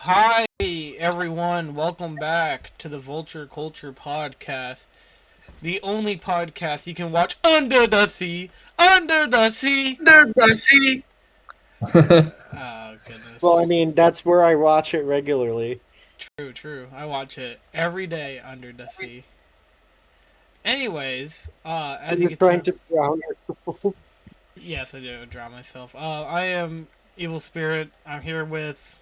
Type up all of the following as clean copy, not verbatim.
Hi, everyone. Welcome back to the Vulture Culture Podcast. The only podcast you can watch under the sea. Under the sea. Under the sea. Oh, Well, goodness. I mean, that's where I watch it regularly. True, true. I watch it every day under the sea. Anyways, as you You're can trying tell, to drown yourself. yes, I do drown myself. I am Evil Spirit. I'm here with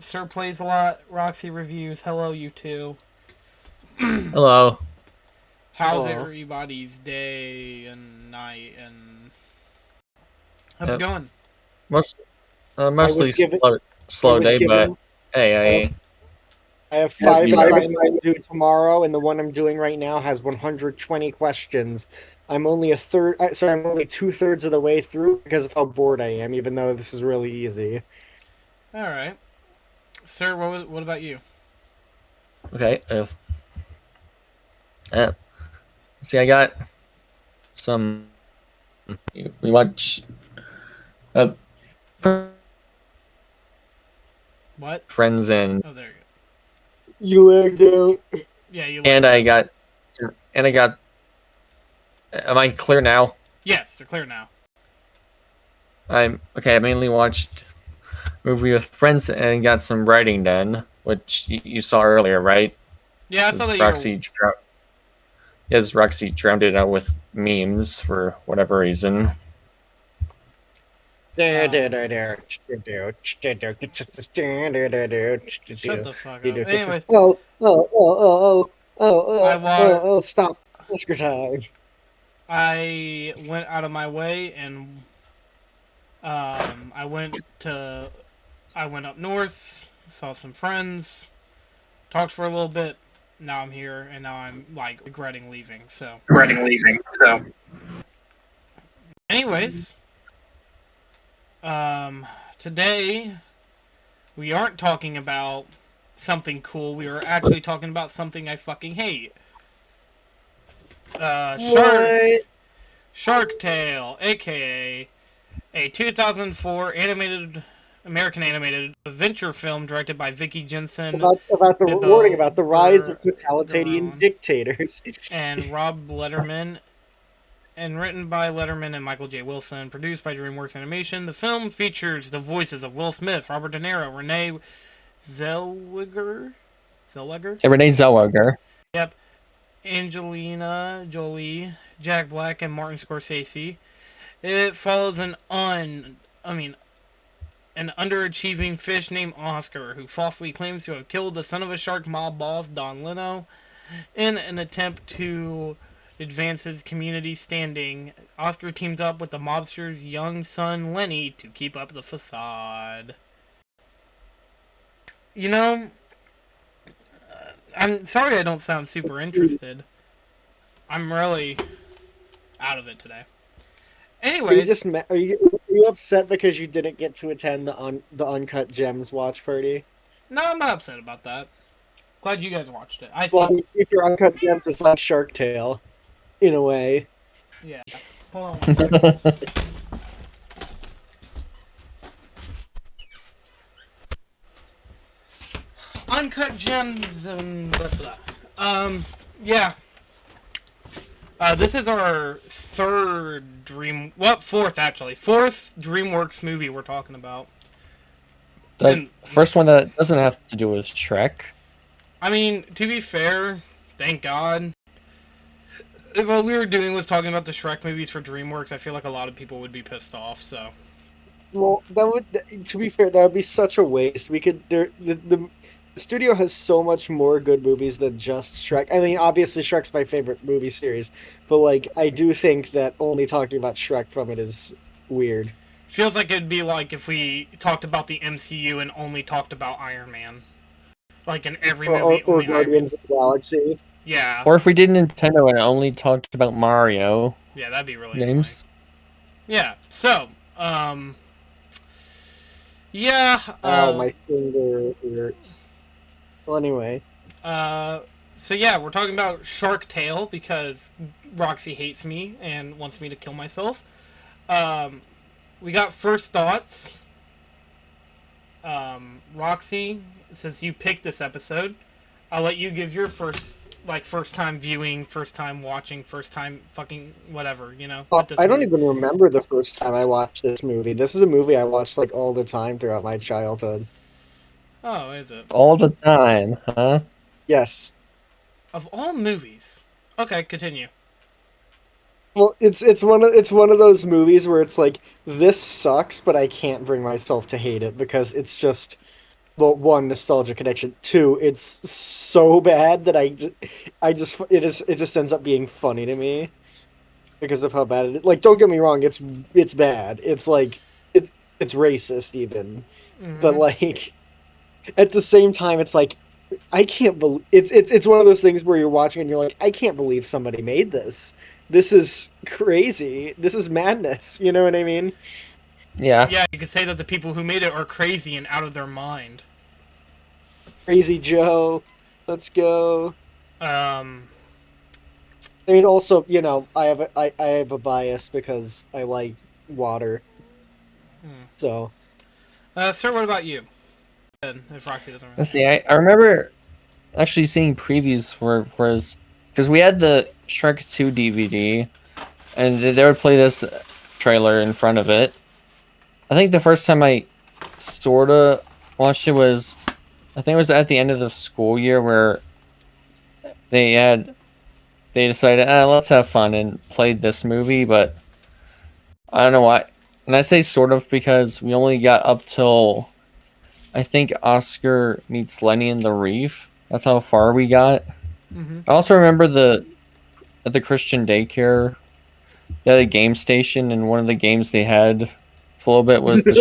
Sirplayalot, RoxyReviews. Hello, you two. Hello. How's Hello. everybody's day and night and how's it Yep. going? Most I mostly was given, I slow was day, but given, I have, hey, I have I have five these. assignments due tomorrow, and the one I'm doing right now has 120 questions. I'm only I'm only two-thirds of the way through because of how bored I am, even though this is really easy. All right, sir. What about you? Okay. Uh, see, I got some. We watch uh, What? Friends Oh, there you go. You lagged out. Yeah, you and lagged I out. got and I got. Am I clear now? Yes, they're clear now. I'm okay. I mainly watched movie with friends and got some writing done, which you saw earlier, right? Yeah, I saw Because that you were. Roxy drowned it out with memes for whatever reason. Uh, shut Oh, the fuck up. Anyways, oh, oh, oh, oh, I wa- stop. Oscar time. I went out of my way and I went to I went up north, saw some friends, talked for a little bit. Now I'm here, and now I'm like regretting leaving. So, Regretting leaving. So anyways, today we aren't talking about something cool. We are actually talking about something I fucking hate. Uh, Shark What? Sharktale, aka a 2004 American animated adventure film directed by Vicky Jensen, About the warning Bibo about the rise of totalitarian Gurlon, dictators. and Rob Letterman, and written by Letterman and Michael J. Wilson, produced by DreamWorks Animation. The film features the voices of Will Smith, Robert De Niro, Renee Zellweger, Renee Zellweger. yep, Angelina Jolie, Jack Black, and Martin Scorsese. It follows an underachieving fish named Oscar who falsely claims to have killed the son of a shark mob boss, Don Leno, in an attempt to advance his community standing. Oscar teams up with the mobster's young son, Lenny, to keep up the facade. You know, I'm sorry I don't sound super interested. I'm really out of it today. Anyways, Are you upset because you didn't get to attend the Uncut Gems watch party? no, I'm not upset about that. Glad you guys watched it. I Well, I suck. mean, if your Uncut Gems is like Sharktale, in a way. Yeah. Hold on one second. Uncut Gems and blah, blah. Yeah. This is our fourth actually, fourth DreamWorks movie we're talking about. The And first one that doesn't have to do with Shrek. I mean, to be fair, thank God. If what we were doing was talking about the Shrek movies for DreamWorks, I feel like a lot of people would be pissed off. So Well, to be fair, that would be such a waste. The studio has so much more good movies than just Shrek. I mean, obviously Shrek's my favorite movie series, but like I do think that only talking about Shrek from it is weird. feels like it'd be like if we talked about the MCU and only talked about Iron Man. Like in every movie, Or only Iron Man. Guardians of the Galaxy. Yeah, Or if we did Nintendo and only talked about Mario yeah, that'd be really annoying. games. Yeah. So, um, yeah. Oh, my finger hurts. Well, anyway, Uh, so yeah, we're talking about Sharktale because Roxy hates me and wants me to kill myself. Um, we got first thoughts. Roxy, since you picked this episode, I'll let you give your first time viewing, first time watching, first time fucking whatever, with this I don't movie. even remember the first time I watched this movie. This is a movie I watched like all the time throughout my childhood. Oh, is it? All the time, huh? Yes. Of all movies. Okay, continue. Well, it's one of those movies where it's like this sucks, but I can't bring myself to hate it because it's just well, one, nostalgia connection. Two, it's so bad that it just ends up being funny to me because of how bad it is. Like, don't get me wrong, it's bad. It's like it's racist even, but Mm-hmm. like at the same time, it's like I can't believe it's one of those things where you're watching and you're like, I can't believe somebody made this. This is crazy. This is madness. You know what I mean? Yeah. Yeah, you could say that the people who made it are crazy and out of their mind. Crazy Joe. Let's go. Um, I mean, also, I have a bias because I like water. hmm. So Sir, what about you? If Roxy doesn't remember. Let's see. I remember actually seeing previews for his because we had the Shrek 2 DVD, and they would play this trailer in front of it. I think the first time I sorta watched it was, I think it was at the end of the school year where they decided, let's have fun and played this movie, but I don't know why. And I say sort of because we only got up till I think Oscar meets Lenny in the Reef. That's how far we got. Mm-hmm. I also remember at the Christian daycare, they had a game station, and one of the games they had for a little bit was the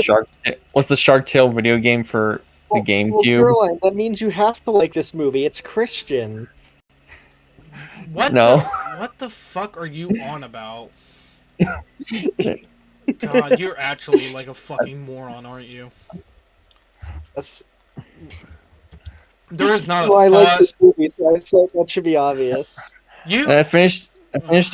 Sharktale video game for the well, GameCube. Caroline, that means you have to like this movie. It's Christian. No. What the fuck are you on about? God, you're actually like a fucking moron, aren't you? That's There is not a well, I like thought. this movie, so that should be obvious. You. And I finished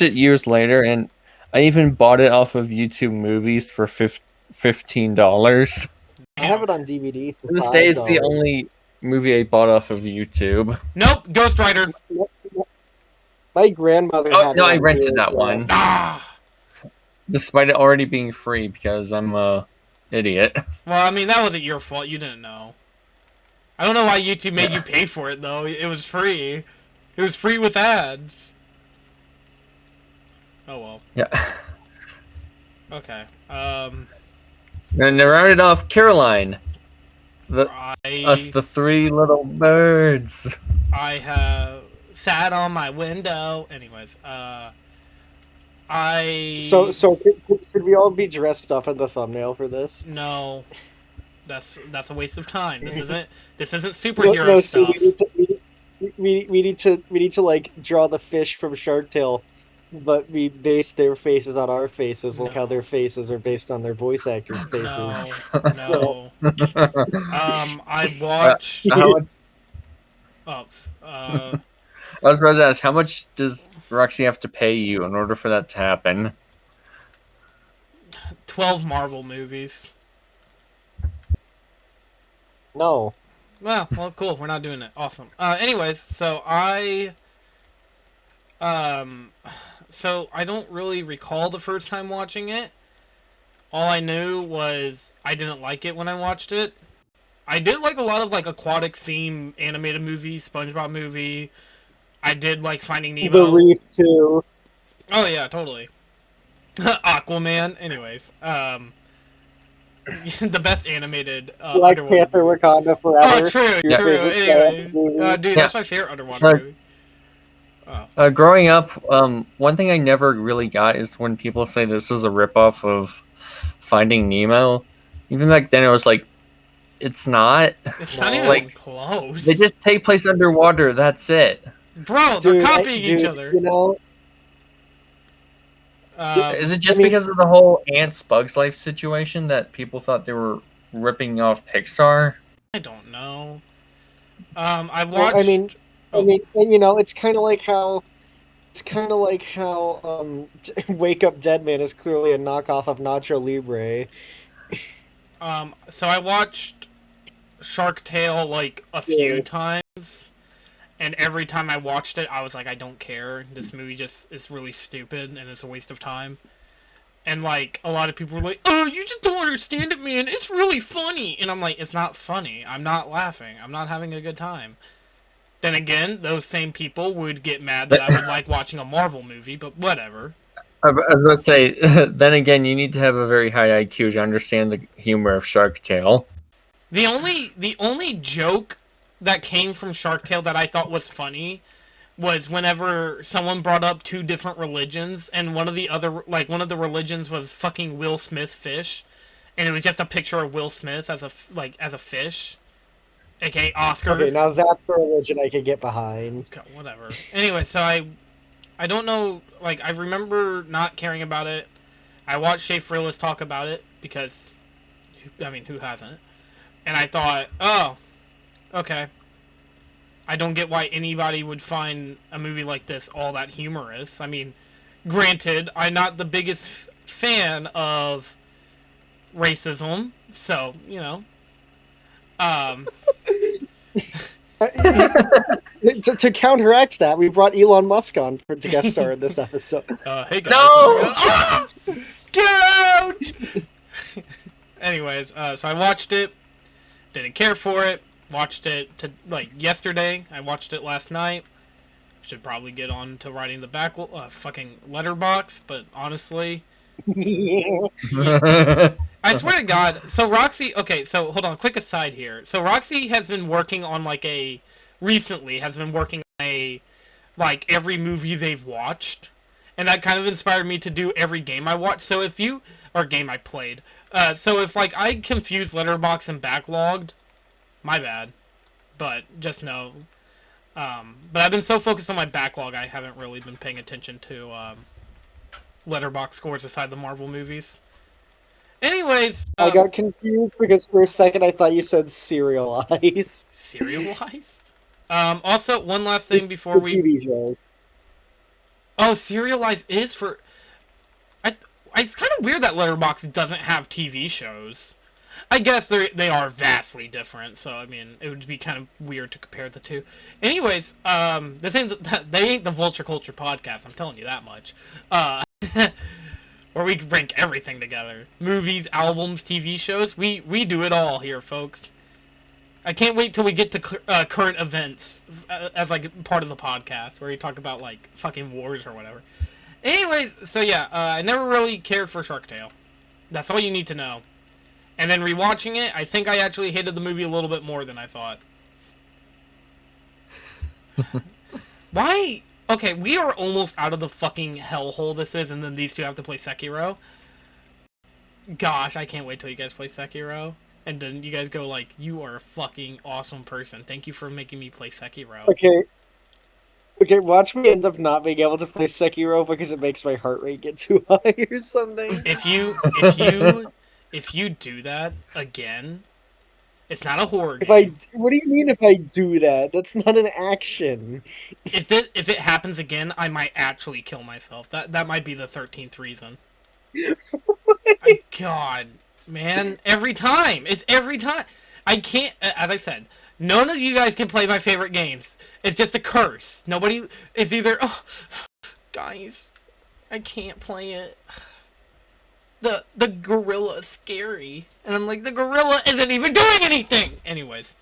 it years later, and I even bought it off of YouTube Movies for $15. I have Damn. it on DVD for To this day, it's the $5. only movie I bought off of YouTube. Nope. Ghost Rider. My grandmother Oh had no, it I on rented that one, VHS. Ah. despite it already being free because I'm a idiot. Well, I mean that wasn't your fault. You didn't know. I don't know why YouTube made Yeah. you pay for it though. It was free. It was free with ads. Oh well. Yeah. Okay. And to round it off, Caroline, us I the three little birds. I have sat on my window. Anyways, I Should we all be dressed up in the thumbnail for this? no. That's a waste of time. This isn't No, superhero no. So stuff. we need to like draw the fish from Sharktale, but we base their faces on our faces, like how No. their faces are based on their voice actors' faces. No, So no. I watched. How much? Oh, I was about to ask, how much does Roxy have to pay you in order for that to happen? 12 Marvel movies. no, Well, cool. We're not doing it. Awesome. Anyways, so I don't really recall the first time watching it. All I knew was I didn't like it when I watched it. I did like a lot of like aquatic theme animated movies, SpongeBob movie. I did like Finding the Nemo. Reef too. Oh yeah, totally. Aquaman. Anyways, the best animated Black underwater Panther, movie. Wakanda Oh, Forever. true, Your Yeah. true. favorite Anyway, movie. dude, Yeah. that's my favorite underwater Like- movie. Oh. Growing up, one thing I never really got is when people say this is a ripoff of Finding Nemo. Even back then, it was like, it's not. It's not No. even Like, close. They just take place underwater. That's it. Bro, they're Dude, copying each dude, other. you know, Is it just I mean- because of the whole Ants Bugs Life situation that people thought they were ripping off Pixar? I don't know. I well, watched. I mean, and you know, it's kind of like how Wake Up Dead Man is clearly a knockoff of Nacho Libre. So I watched Sharktale like a few times, and every time I watched it, I was like, I don't care. This movie just is really stupid and it's a waste of time. And like a lot of people were like, "Oh, you just don't understand it, man. It's really funny." And I'm like, "It's not funny. I'm not laughing. I'm not having a good time." Then again, those same people would get mad that I would like watching a Marvel movie, but whatever. I was about to say, then again, you need to have a very high IQ to understand the humor of Sharktale. The only joke that came from Sharktale that I thought was funny was whenever someone brought up two different religions, and one of the religions was fucking Will Smith fish, and it was just a picture of Will Smith as a fish, aka Oscar. Okay, now that's a religion I could get behind. Okay, whatever. Anyway, so I don't know, like, I remember not caring about it. I watched Shay Freelis talk about it because, I mean, who hasn't? And I thought, oh, okay. I don't get why anybody would find a movie like this all that humorous. I mean, granted, I'm not the biggest fan of racism, so, you know. To counteract that, we brought Elon Musk on to guest star in this episode. Hey guys. No! Get out! Anyways, so I watched it. Didn't care for it. Watched it yesterday. I watched it last night. Should probably get on to writing the fucking letterbox, but honestly, I swear to God. So Roxy, okay, so hold on, quick aside here. So Roxy has been working on recently has been working on every movie they've watched, and that kind of inspired me to do every game I watched. So or game I played. So if I confuse letterbox and backlogged, my bad. But just know. But I've been so focused on my backlog, I haven't really been paying attention to letterbox scores aside the Marvel movies. Anyways, I got confused because for a second I thought you said serialized. Serialized? Also, one last thing before we... TV shows. Oh, serialized is for... It's kind of weird that Letterboxd doesn't have TV shows. I guess they are vastly different, so I mean, it would be kind of weird to compare the two. Anyways, they ain't the Vulture Culture podcast, I'm telling you that much. Where we rank everything together. Movies, albums, TV shows, we do it all here, folks. I can't wait till we get to current events as part of the podcast, where we talk about fucking wars or whatever. Anyways, so yeah, I never really cared for Sharktale. That's all you need to know. And then rewatching it, I think I actually hated the movie a little bit more than I thought. Why? Okay, we are almost out of the fucking hellhole this is, and then these two have to play Sekiro. Gosh, I can't wait till you guys play Sekiro. And then you guys go you are a fucking awesome person. Thank you for making me play Sekiro. Okay, watch me end up not being able to play Sekiro because it makes my heart rate get too high or something. If you do that again, it's not a horror game. What do you mean if I do that? That's not an action. If it happens again, I might actually kill myself. That might be the 13th reason. God, man, every time. It's every time. I can't, as I said, none of you guys can play my favorite games. It's just a curse. Nobody is either, oh, guys, I can't play it. The gorilla is scary. And I'm like, the gorilla isn't even doing anything! Anyways.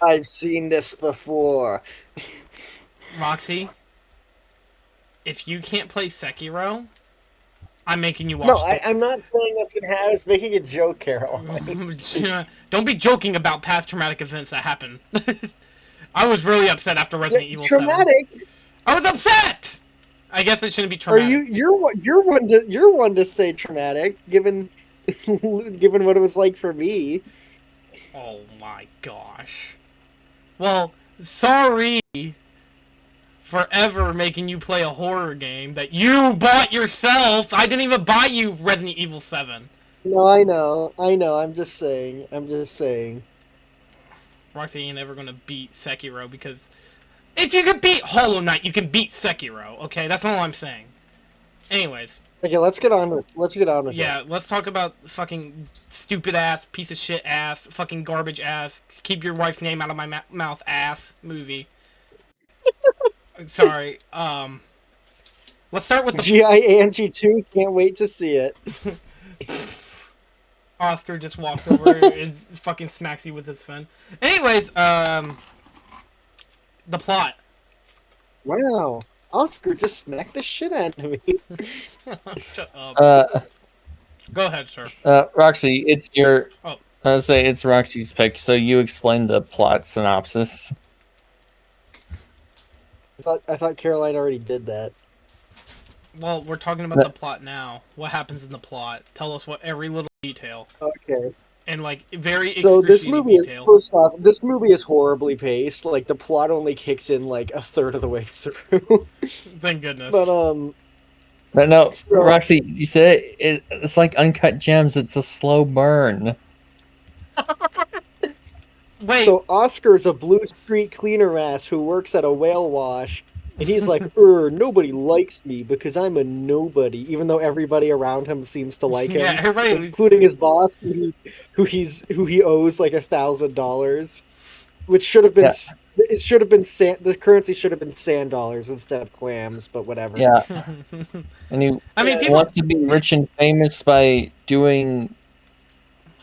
I've seen this before. Roxy, if you can't play Sekiro, I'm making you watch I'm not saying that's gonna happen. I was making a joke, Carol. Don't be joking about past traumatic events that happened. I was really upset after Resident Evil 7. Traumatic? I was upset! I guess it shouldn't be traumatic. You're one to say traumatic, given what it was like for me. Oh my gosh. Well, sorry for ever making you play a horror game that you bought yourself. I didn't even buy you Resident Evil 7. No, I know. I'm just saying. Roxy ain't ever gonna beat Sekiro because if you can beat Hollow Knight, you can beat Sekiro. Okay, that's all I'm saying. Anyways, Okay, let's get on with it. yeah, let's talk about fucking stupid ass, piece of shit ass, fucking garbage ass, keep your wife's name out of my mouth ass movie. Sorry. Let's start with the G.I. Angie 2, can't wait to see it. Oscar just walks over and fucking smacks you with his fin. Anyways, the plot. Wow. Oscar just smacked the shit out of me. Shut up. Uh, Go ahead, sir. Roxy, it's your. Oh. I say it's Roxy's pick, so you explain the plot synopsis. I thought Caroline already did that. Well, we're talking about the plot now. What happens in the plot? Tell us what every little detail. Okay. And like very So this excruciating movie is detail. first off, this movie is horribly paced. Like the plot only kicks in like a third of the way through. Thank goodness. But No, so Roxy, you said it's like Uncut Gems. It's a slow burn. Wait. so Oscar's a blue street cleaner ass who works at a whale wash, and he's like, nobody likes me because I'm a nobody," even though everybody around him seems to like him, Yeah, everybody. including his boss, who he owes like $1,000, which should have been. Yeah. It should have been the currency should have been sand dollars instead of clams, but whatever. Yeah, and he I mean, Yeah. people wants to be rich and famous by doing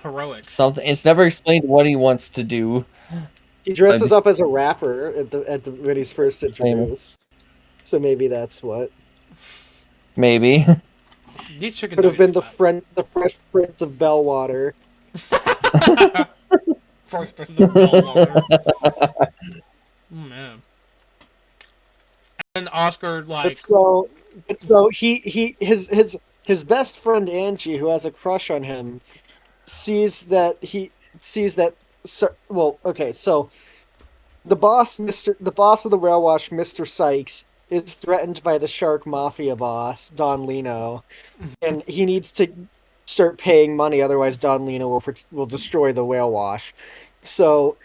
heroic. something. It's never explained what he wants to do. He dresses up as a rapper at the when he's first Famous. introduced. So maybe that's what. Maybe. These chicken Could have been nuggets the Fresh Prince of Bellwater. First person to Bellwater. Oh man. And Oscar like. But so his best friend Angie, who has a crush on him, sees that. So, well, okay, so the boss of the rail wash, Mr. Sykes, is threatened by the shark mafia boss Don Lino, and he needs to start paying money, otherwise Don Lino will destroy the whale wash. So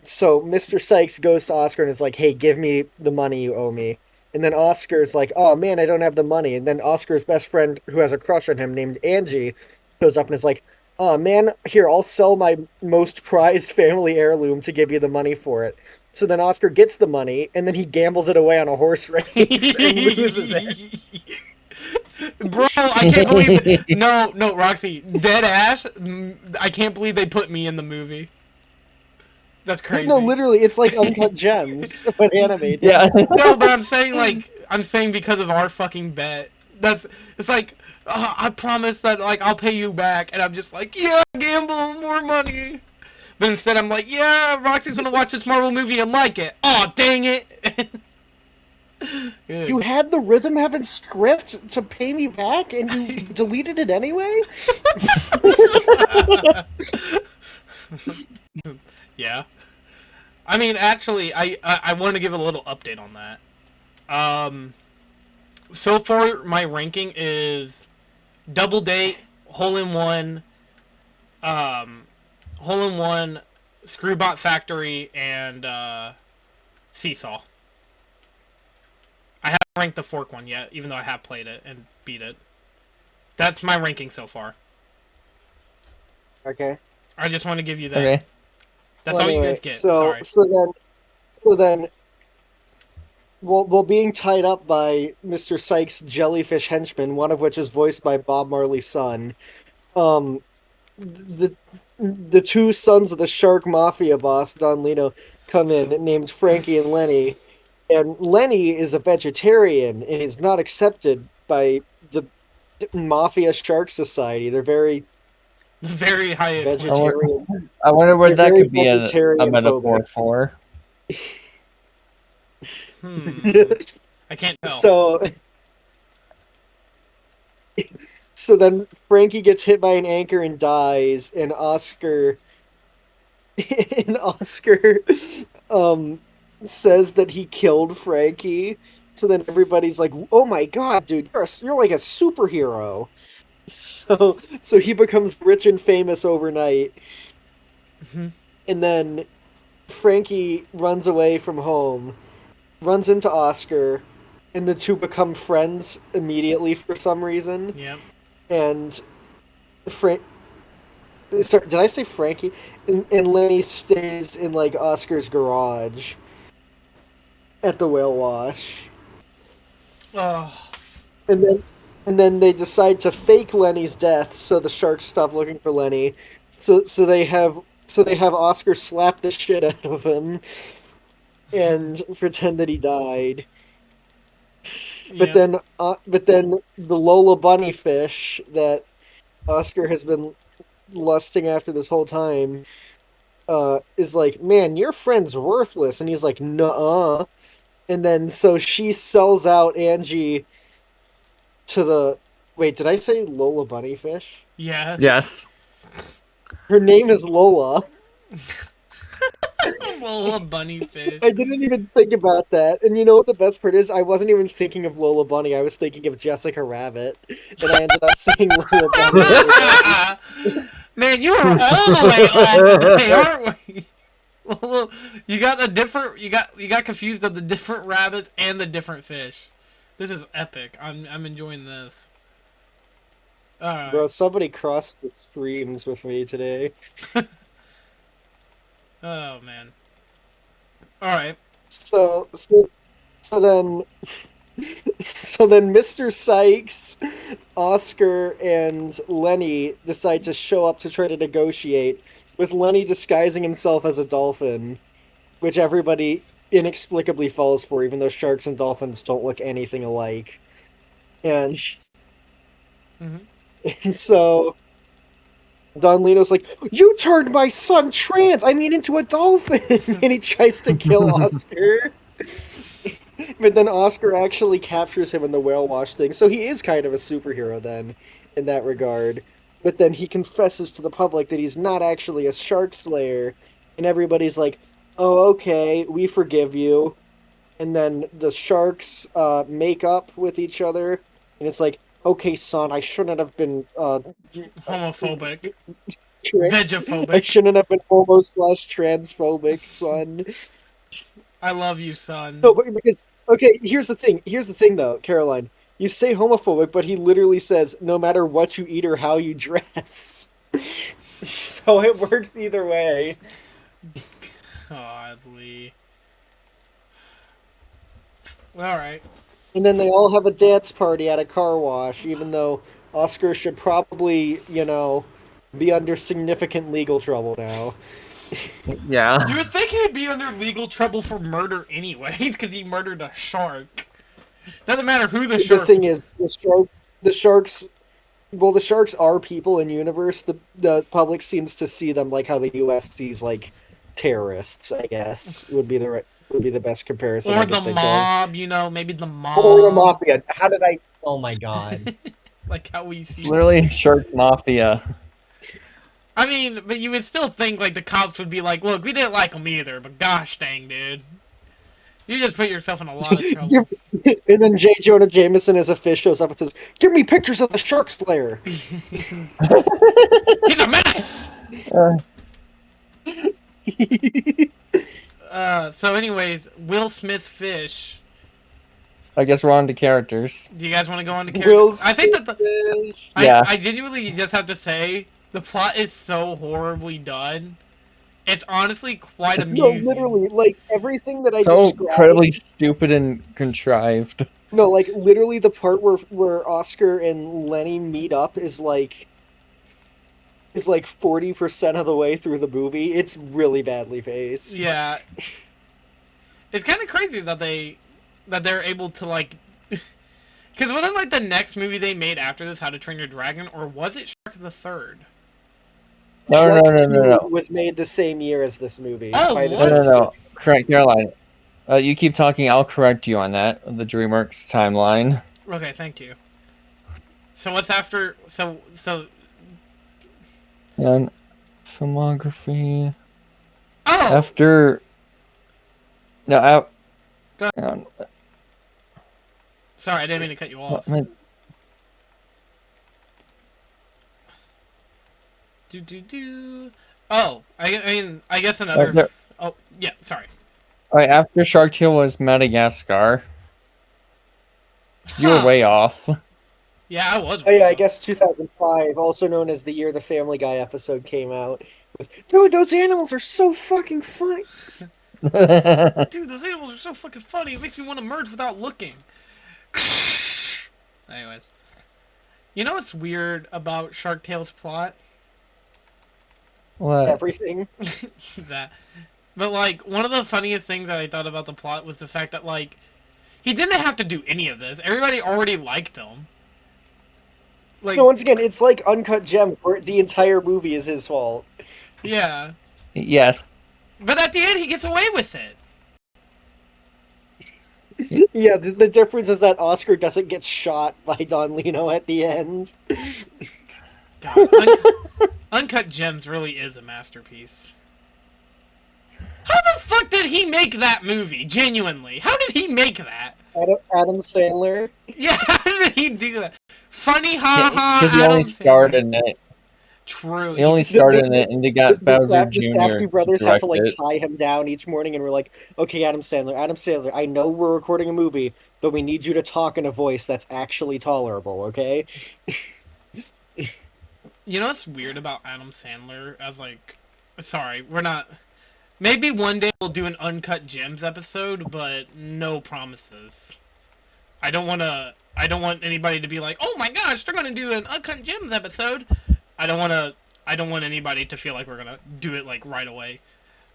so Mr. Sykes goes to Oscar and is like, "Hey, give me the money you owe me." And then Oscar's like, "Oh man, I don't have the money." And then Oscar's best friend, who has a crush on him named Angie, goes up and is like, "Oh man, here, I'll sell my most prized family heirloom to give you the money for it." So then Oscar gets the money, and then he gambles it away on a horse race and loses it. Bro, I can't believe it. No, Roxy, dead ass. I can't believe they put me in the movie. That's crazy. No, literally, it's like Uncut Gems, but animated. Yeah. No, but I'm saying because of our fucking bet. It's like I promise that like I'll pay you back, and I'm just like, yeah, gamble more money. But instead I'm like, yeah, Roxy's gonna watch this Marvel movie and like it. Aw, dang it. You had the Rhythm Heaven script to pay me back, and you deleted it anyway? Yeah. I mean, actually, I want to give a little update on that. So far, my ranking is Double Date, Hole in One, Screwbot Factory, and Seesaw. I haven't ranked the Fork one yet, even though I have played it and beat it. That's my ranking so far. Okay. I just want to give you that. Okay. That's Well, all you anyway, guys get. Sorry. So then, well, being tied up by Mr. Sykes' jellyfish henchmen, one of which is voiced by Bob Marley's son, the two sons of the shark mafia boss Don Lino come in, named Frankie and Lenny, and Lenny is a vegetarian and is not accepted by the Mafia Shark Society. They're very Very high vegetarian. I wonder what They're that very could be a metaphor vegetarian-phobic. for. I can't tell. So then Frankie gets hit by an anchor and dies, and Oscar um says that he killed Frankie. So then everybody's like, "Oh my god, dude, you're like a superhero." So he becomes rich and famous overnight. Mhm. And then Frankie runs away from home, runs into Oscar, and the two become friends immediately for some reason. Yep. And Frank, sorry, did I say Frankie? And Lenny stays in like Oscar's garage at the whale wash, Oh. and then they decide to fake Lenny's death so the sharks stop looking for Lenny. So they have Oscar slap the shit out of him and pretend that he died. Yep. But then the Lola bunny fish that Oscar has been lusting after this whole time is like, man, your friend's worthless, and he's like, nuh-uh. And then so she sells out Angie to the wait, did I say Lola bunnyfish? Yes. Yes. Her name is Lola. Lola bunny fish. I didn't even think about that. And you know what the best part is? I wasn't even thinking of Lola Bunny. I was thinking of Jessica Rabbit. And I ended up saying Lola Bunny. Man, you are all the way off today, aren't we? Lola, you got the different. You got confused of the different rabbits and the different fish. This is epic. I'm enjoying this. Alright. Bro, somebody crossed the streams with me today. Oh man. Alright. So then so then Mr. Sykes, Oscar, and Lenny decide to show up to try to negotiate, with Lenny disguising himself as a dolphin, which everybody inexplicably falls for, even though sharks and dolphins don't look anything alike. And, Mm-hmm. and so Don Lito's like, "You turned my son trans! I mean, into a dolphin!" And he tries to kill Oscar. But then Oscar actually captures him in the whale wash thing, so he is kind of a superhero then, in that regard. But then he confesses to the public that he's not actually a shark slayer, and everybody's like, "Oh, okay, we forgive you." And then the sharks make up with each other, and it's like, "Okay, son, I shouldn't have been Homophobic. I Vegophobic. shouldn't have been homo/transphobic, son." I love you, son. No, but because okay, here's the thing. Here's the thing, though, Caroline. You say homophobic, but he literally says, "No matter what you eat or how you dress." So it works either way. Godly. Alright. And then they all have a dance party at a car wash, even though Oscar should probably, be under significant legal trouble now. Yeah. You would think he'd be under legal trouble for murder anyways, because he murdered a shark. Doesn't matter who the The shark. thing is, the sharks are people in universe. The public seems to see them like how the U.S. sees like terrorists. I guess would be the best comparison Or I the could think mob, maybe the mob. of. Or the mafia. How did I? Oh my god! Like how we It's see. literally Shark Mafia. I mean, but you would still think like the cops would be like, "Look, we didn't like him either, but gosh dang, dude, you just put yourself in a lot of trouble." And then J. Jonah Jameson as a fish shows up and says, "Give me pictures of the shark slayer." He's a menace. So anyways, Will Smith fish. I guess we're on to characters. Do you guys want to go on to Will characters? I think that Smith. Yeah. I genuinely just have to say the plot is so horribly done. It's honestly quite No, amusing. literally, like everything that I So described. incredibly stupid and contrived. No, like literally the part where Oscar and Lenny meet up is like 40% of the way through the movie. It's really badly paced. Yeah. It's kind of crazy that they're able to like, because wasn't like the next movie they made after this How to Train Your Dragon, or was it Shark the Third? No. Shark 2 was made the same year as this movie. Oh, by the what? same No. Correct, Caroline. You keep talking, I'll correct you on that. The DreamWorks timeline. Okay, thank you. So what's after? So And filmography. oh, After. No, Go um, sorry, I didn't mean to cut you off. Do. Oh, I mean, I guess another. After, Oh, yeah, sorry. Alright, after Sharktale was Madagascar. You were way off. Yeah, I was. Oh yeah, I wrong. guess 2005, also known as the year the Family Guy episode came out. Dude, those animals are so fucking funny. Dude, those animals are so fucking funny. It makes me want to merge without looking. Anyways, you know what's weird about Sharktale's plot? What? Everything. That, but like one of the funniest things that I thought about the plot was the fact that like he didn't have to do any of this. Everybody already liked him. Like, No, once again, it's like Uncut Gems, where the entire movie is his fault. yeah, Yes. but at the end he gets away with it. Yeah, the difference is that Oscar doesn't get shot by Don Lino at the end. God, Uncut Gems really is a masterpiece. How the fuck did he make that movie? Genuinely, how did he make that? Adam Sandler. Yeah, how did he do that? Funny, ha ha. Because he Adam only starred Sandler. in it. True. He only starred in it, and they got Bowser The Jr. Safdie to brothers had direct to like it. tie him down each morning, and we're like, "Okay, Adam Sandler, I know we're recording a movie, but we need you to talk in a voice that's actually tolerable, okay?" You know what's weird about Adam Sandler? As like, sorry, we're not. Maybe one day we'll do an Uncut Gems episode, but no promises. I don't want to. I don't want anybody to be like, "Oh my gosh, they're gonna do an Uncut Gems episode." I don't want to. I don't want anybody to feel like we're gonna do it like right away.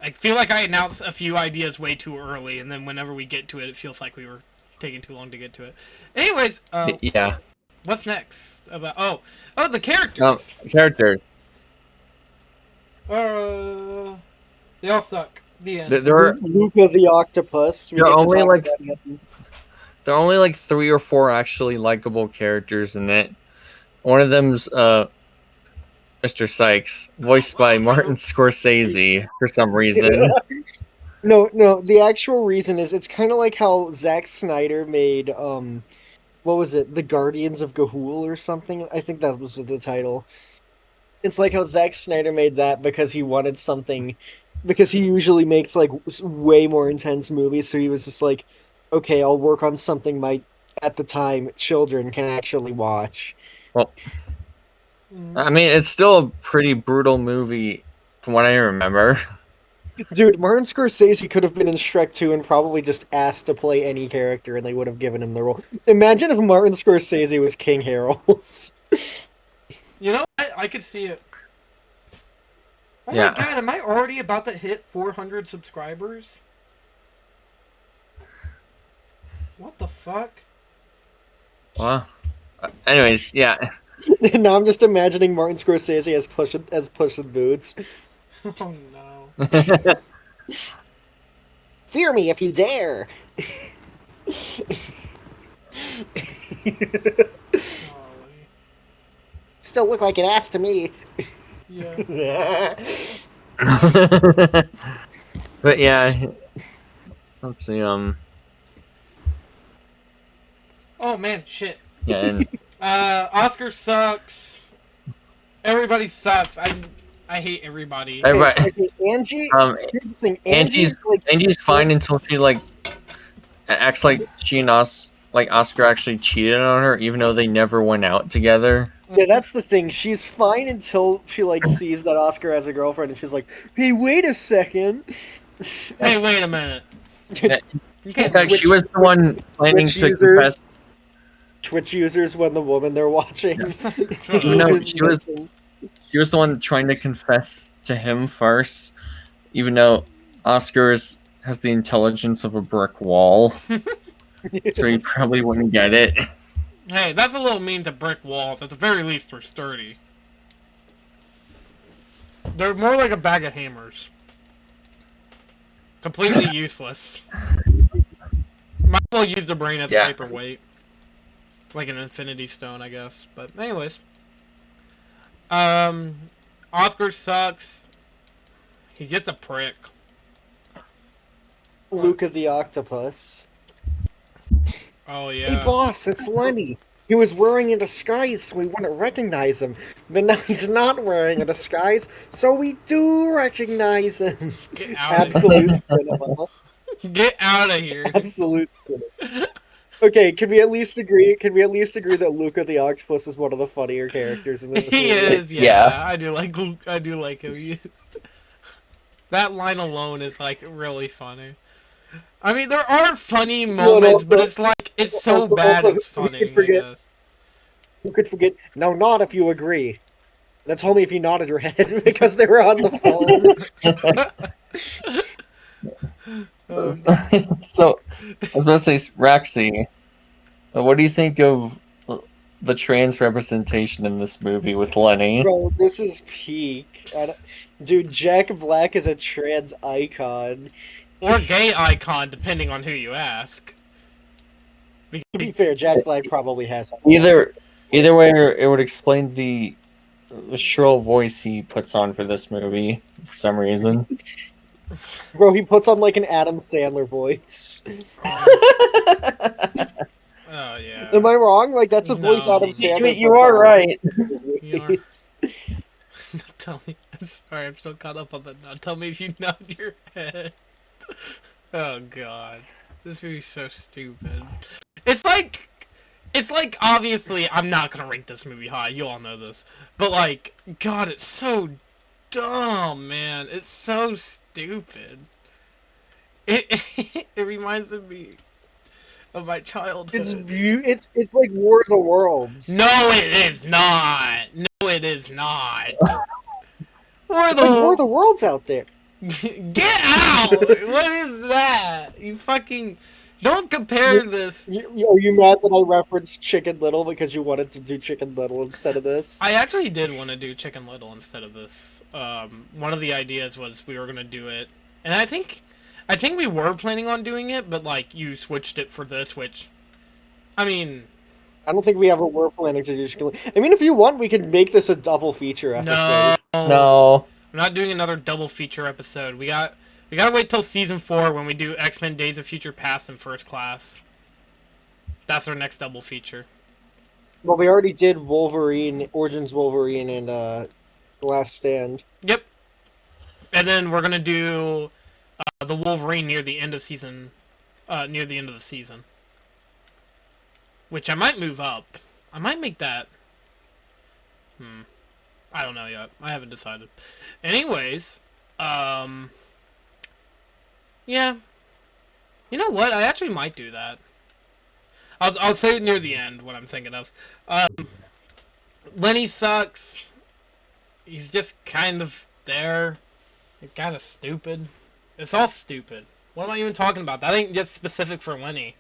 I feel like I announced a few ideas way too early, and then whenever we get to it, it feels like we were taking too long to get to it. Anyways, Yeah. what's next? About the characters. Characters. They all suck. The end. There are Luca the Octopus. We There get are to only, talk like, about him. there are only like 3 or 4 actually likable characters in it. One of them's Mr. Sykes, voiced by Martin Scorsese for some reason. No. The actual reason is it's kind of like how Zack Snyder made what was it, The Guardians of Ga'Hoole or something? I think that was the title. It's like how Zack Snyder made that because he wanted something, because he usually makes like way more intense movies. So he was just like, okay, I'll work on something my at the time children can actually watch. Well, I mean, it's still a pretty brutal movie from what I remember. Dude, Martin Scorsese could have been in Shrek 2 and probably just asked to play any character and they would have given him the role. Imagine if Martin Scorsese was King Harold. You know, I could see it. Oh Yeah. my god, am I already about to hit 400 subscribers? What the fuck? Well, anyways, yeah. Now I'm just imagining Martin Scorsese as Puss in Boots. Oh no. Fear me if you dare. Golly. Still look like an ass to me. Yeah. But yeah, let's see. Oh man, shit. Yeah, and Oscar sucks. Everybody sucks. I hate everybody. everybody, Okay, Angie. Here's the thing. Angie's like fine until she like acts like she and Oscar actually cheated on her, even though they never went out together. Yeah, that's the thing. She's fine until she like sees that Oscar has a girlfriend, and she's like, "Hey, wait a second." Hey, wait a minute. Yeah, You in can't fact, she was the one planning Twitch to users. confess. Twitch users when the woman they're watching. No, she was the one trying to confess to him first, even though Oscar has the intelligence of a brick wall, so he probably wouldn't get it. Hey, that's a little mean to brick walls. At the very least, they're sturdy. They're more like a bag of hammers. Completely useless. Might as well use the brain as Yeah. paperweight. Like an infinity stone, I guess. But anyways. Oscar sucks. He's just a prick. Luca the Octopus. Oh Hey, yeah. boss, it's Lenny. He was wearing a disguise, so we wouldn't recognize him. But now he's not wearing a disguise, so we do recognize him. Get out of Absolute cinema. Get out of here. Absolute cinema. Okay, can we at least agree? Can we at least agree that Luca the Octopus is one of the funnier characters in this He movie? is, Yeah. yeah. I do like him. That line alone is like really funny. I mean, there are funny Well, and moments, but it's like it's so bad also, it's who could funny, I forget? guess. Who could forget? Now, nod if you agree. Then tell me if you nodded your head because they were on the phone. Oh, So I was about to say, Roxy, what do you think of the trans representation in this movie with Lenny? Bro, this is peak. Dude, Jack Black is a trans icon. or gay icon, depending on who you ask. To be fair, Jack Black probably has. Either way, it would explain the shrill voice he puts on for this movie for some reason. Bro, he puts on like an Adam Sandler voice. Oh yeah. Am I wrong? Like that's a voice No. Adam Sandler. You puts are on right. in his You are. movies. Tell me. I'm sorry. I'm still caught up on that now. Tell me if you nod your head. Oh god, this movie's so stupid. It's like obviously I'm not gonna rank this movie high. You all know this, but like, God, it's so dumb, man. It's so stupid. It it reminds me of my childhood. It's like War of the Worlds. No, it is not. No, it is not. War It's like War of the the Worlds out there. Get out! What is that? You fucking don't compare this. Are you mad that I referenced Chicken Little because you wanted to do Chicken Little instead of this? I actually did want to do Chicken Little instead of this. One of the ideas was we were gonna do it, and I think we were planning on doing it, but like you switched it for this, which, I mean, I don't think we ever were planning to do Chicken Little. I mean, if you want, we can make this a double feature episode. No. We're not doing another double feature episode. We gotta wait till season 4 when we do X-Men: Days of Future Past and First Class. That's our next double feature. Well, we already did Wolverine, Origins Wolverine, and Last Stand. Yep. And then we're gonna do the Wolverine near the end of season, near the end of the season. Which I might move up. I might make that. I don't know yet. I haven't decided. Anyways, yeah. You know what? I actually might do that. I'll say it near the end, what I'm thinking of. Lenny sucks. He's just kind of there. It's kind of stupid. It's all stupid. What am I even talking about? That ain't just specific for Lenny.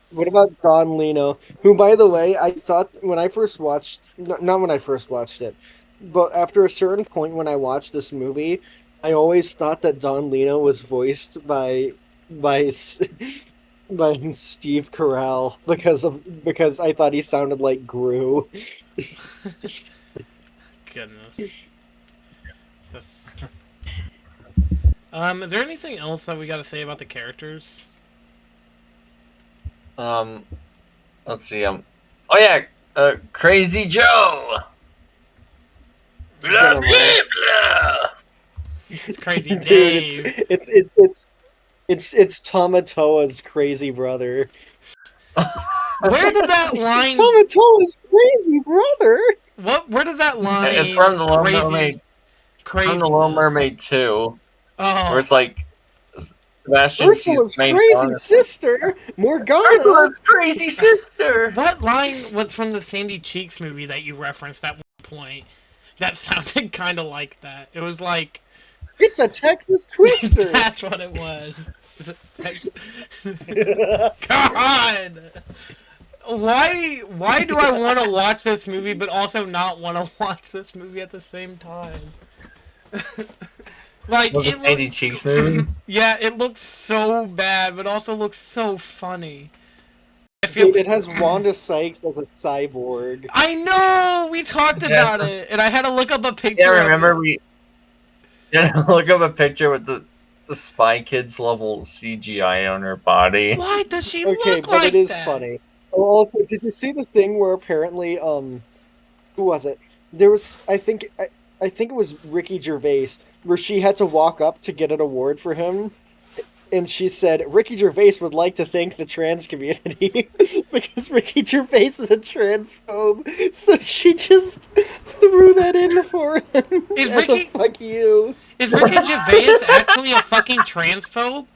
What about Don Lino? Who, by the way, I thought when I first watched, not when I first watched it, but after a certain point when I watched this movie, I always thought that Don Lino was voiced by by Steve Carell because I thought he sounded like Gru. Goodness. That's... is there anything else that we gotta say about the characters? Let's see. Oh yeah, Crazy Joe. Blah, Cinema. blah, blah. It's Crazy Dude, Dave. it's Tamatoa's crazy brother. Where did that line? Tamatoa's crazy brother. Where did that line? It's from the Little crazy, Mermaid. Crazy. From the Little Mermaid 2, Oh. where it's like Sebastian Ursula's sees main crazy villain. sister, Morgana. Ursula's crazy sister. What line was from the Sandy Cheeks movie that you referenced at one point? That sounded kind of like that. It was like... It's a Texas Twister. That's what it was. God! Why do I want to watch this movie but also not want to watch this movie at the same time? Like, Was it Sandy Cheeks movie? Yeah, it looks so bad, but also looks so funny. Dude, it has Wanda Sykes as a cyborg. I know! We talked about it, and I had to look up a picture. Yeah, remember of it. we look up a picture with the Spy Kids level CGI on her body. Why does she Okay, look but like it is that? funny. Oh, also, did you see the thing where apparently, who was it? There was, I think it was Ricky Gervais, where she had to walk up to get an award for him, and she said Ricky Gervais would like to thank the trans community because Ricky Gervais is a transphobe. So she just threw that in for him Is as a Ricky fuck you. is Ricky Gervais actually a fucking transphobe?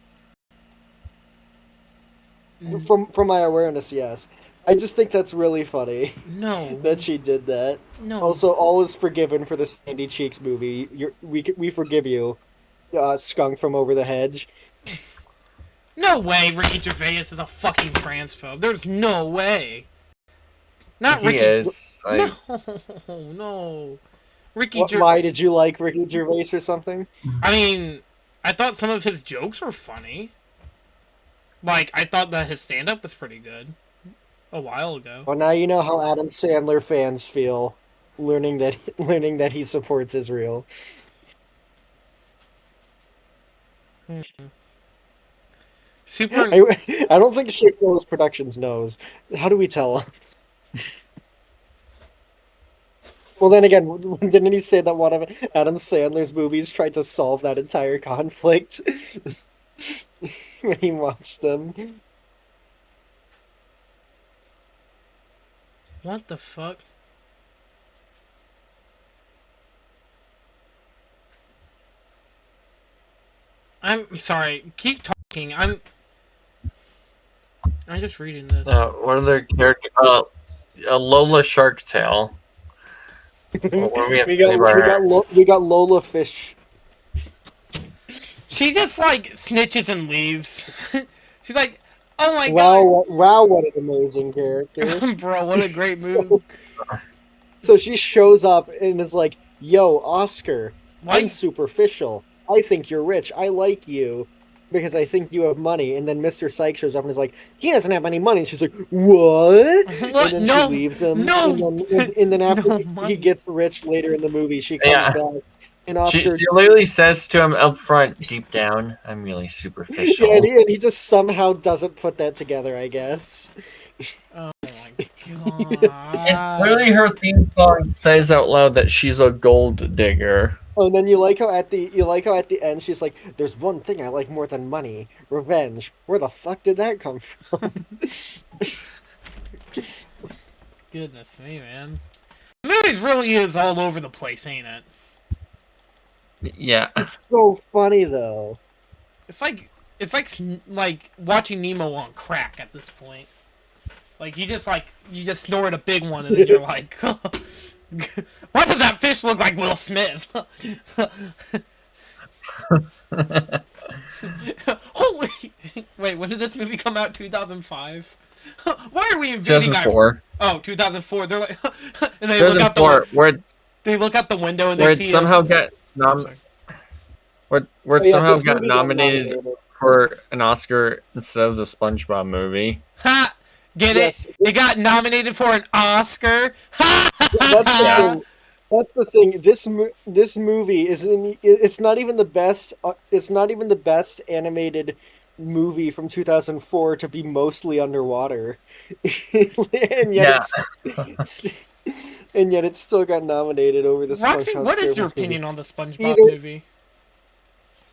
From my awareness, yes. I just think that's really funny No, that she did that. no, Also, all is forgiven for the Sandy Cheeks movie. We forgive you, skunk from over the hedge. no way. Ricky Gervais is a fucking transphobe. There's no way. Not He Ricky. is. No, no. Ricky What? Gervais. Why did you like Ricky Gervais or something? I mean, I thought some of his jokes were funny. Like, I thought that his stand-up was pretty good a while ago. Well, now you know how Adam Sandler fans feel, learning that he supports Israel. Super. I don't think Shape Knows Productions knows. How do we tell? Well, then again, didn't he say that one of Adam Sandler's movies tried to solve that entire conflict when he watched them? What the fuck? I'm sorry. Keep talking. I'm just reading this. What are their character? Lola Sharktale. What do we have to say about her? We got Lola Fish. She just like snitches and leaves. She's like, "Oh my Wow, what an amazing character. god, bro! What a great So, move." so she shows up and is like, "Yo, Oscar, Why? I'm superficial. I think you're rich. I like you because I think you have money." And then Mr. Psych shows up and is like, "He doesn't have any money." And she's like, "What?" What? And then No, she leaves him. no, And then after no he money. gets rich later in the movie, she comes Yeah. back. And She Oscar, literally says to him up front, deep down, I'm really superficial. yeah, and he just somehow doesn't put that together, I guess. Oh my And god. clearly her theme song says out loud that she's a gold digger. Oh, and then you like how at the end she's like, "There's one thing I like more than money, revenge." Where the fuck did that come from? Goodness me, man. The movie really is all over the place, ain't it? Yeah. It's so funny though. It's like watching Nemo on crack at this point. Like you just snorted a big one and then you're like, why does that fish look like Will Smith? Holy! Wait, when did this movie come out? 2005. Why are we invading? 2004. Oh, 2004. They're like, and they look out the 2004, they look out the window and where they it see somehow a, got where it Yeah, somehow this got movie got nominated for an Oscar instead of the SpongeBob movie. Ha! Get Yes. it? It got nominated for an Oscar. Ha! That's the Yeah. thing. That's the thing. This movie it's not even the best. It's not even the best animated movie from 2004 to be mostly underwater, and yet it still got nominated over the Roxy, SpongeBob what is your SquarePants movie. opinion on the SpongeBob Either movie?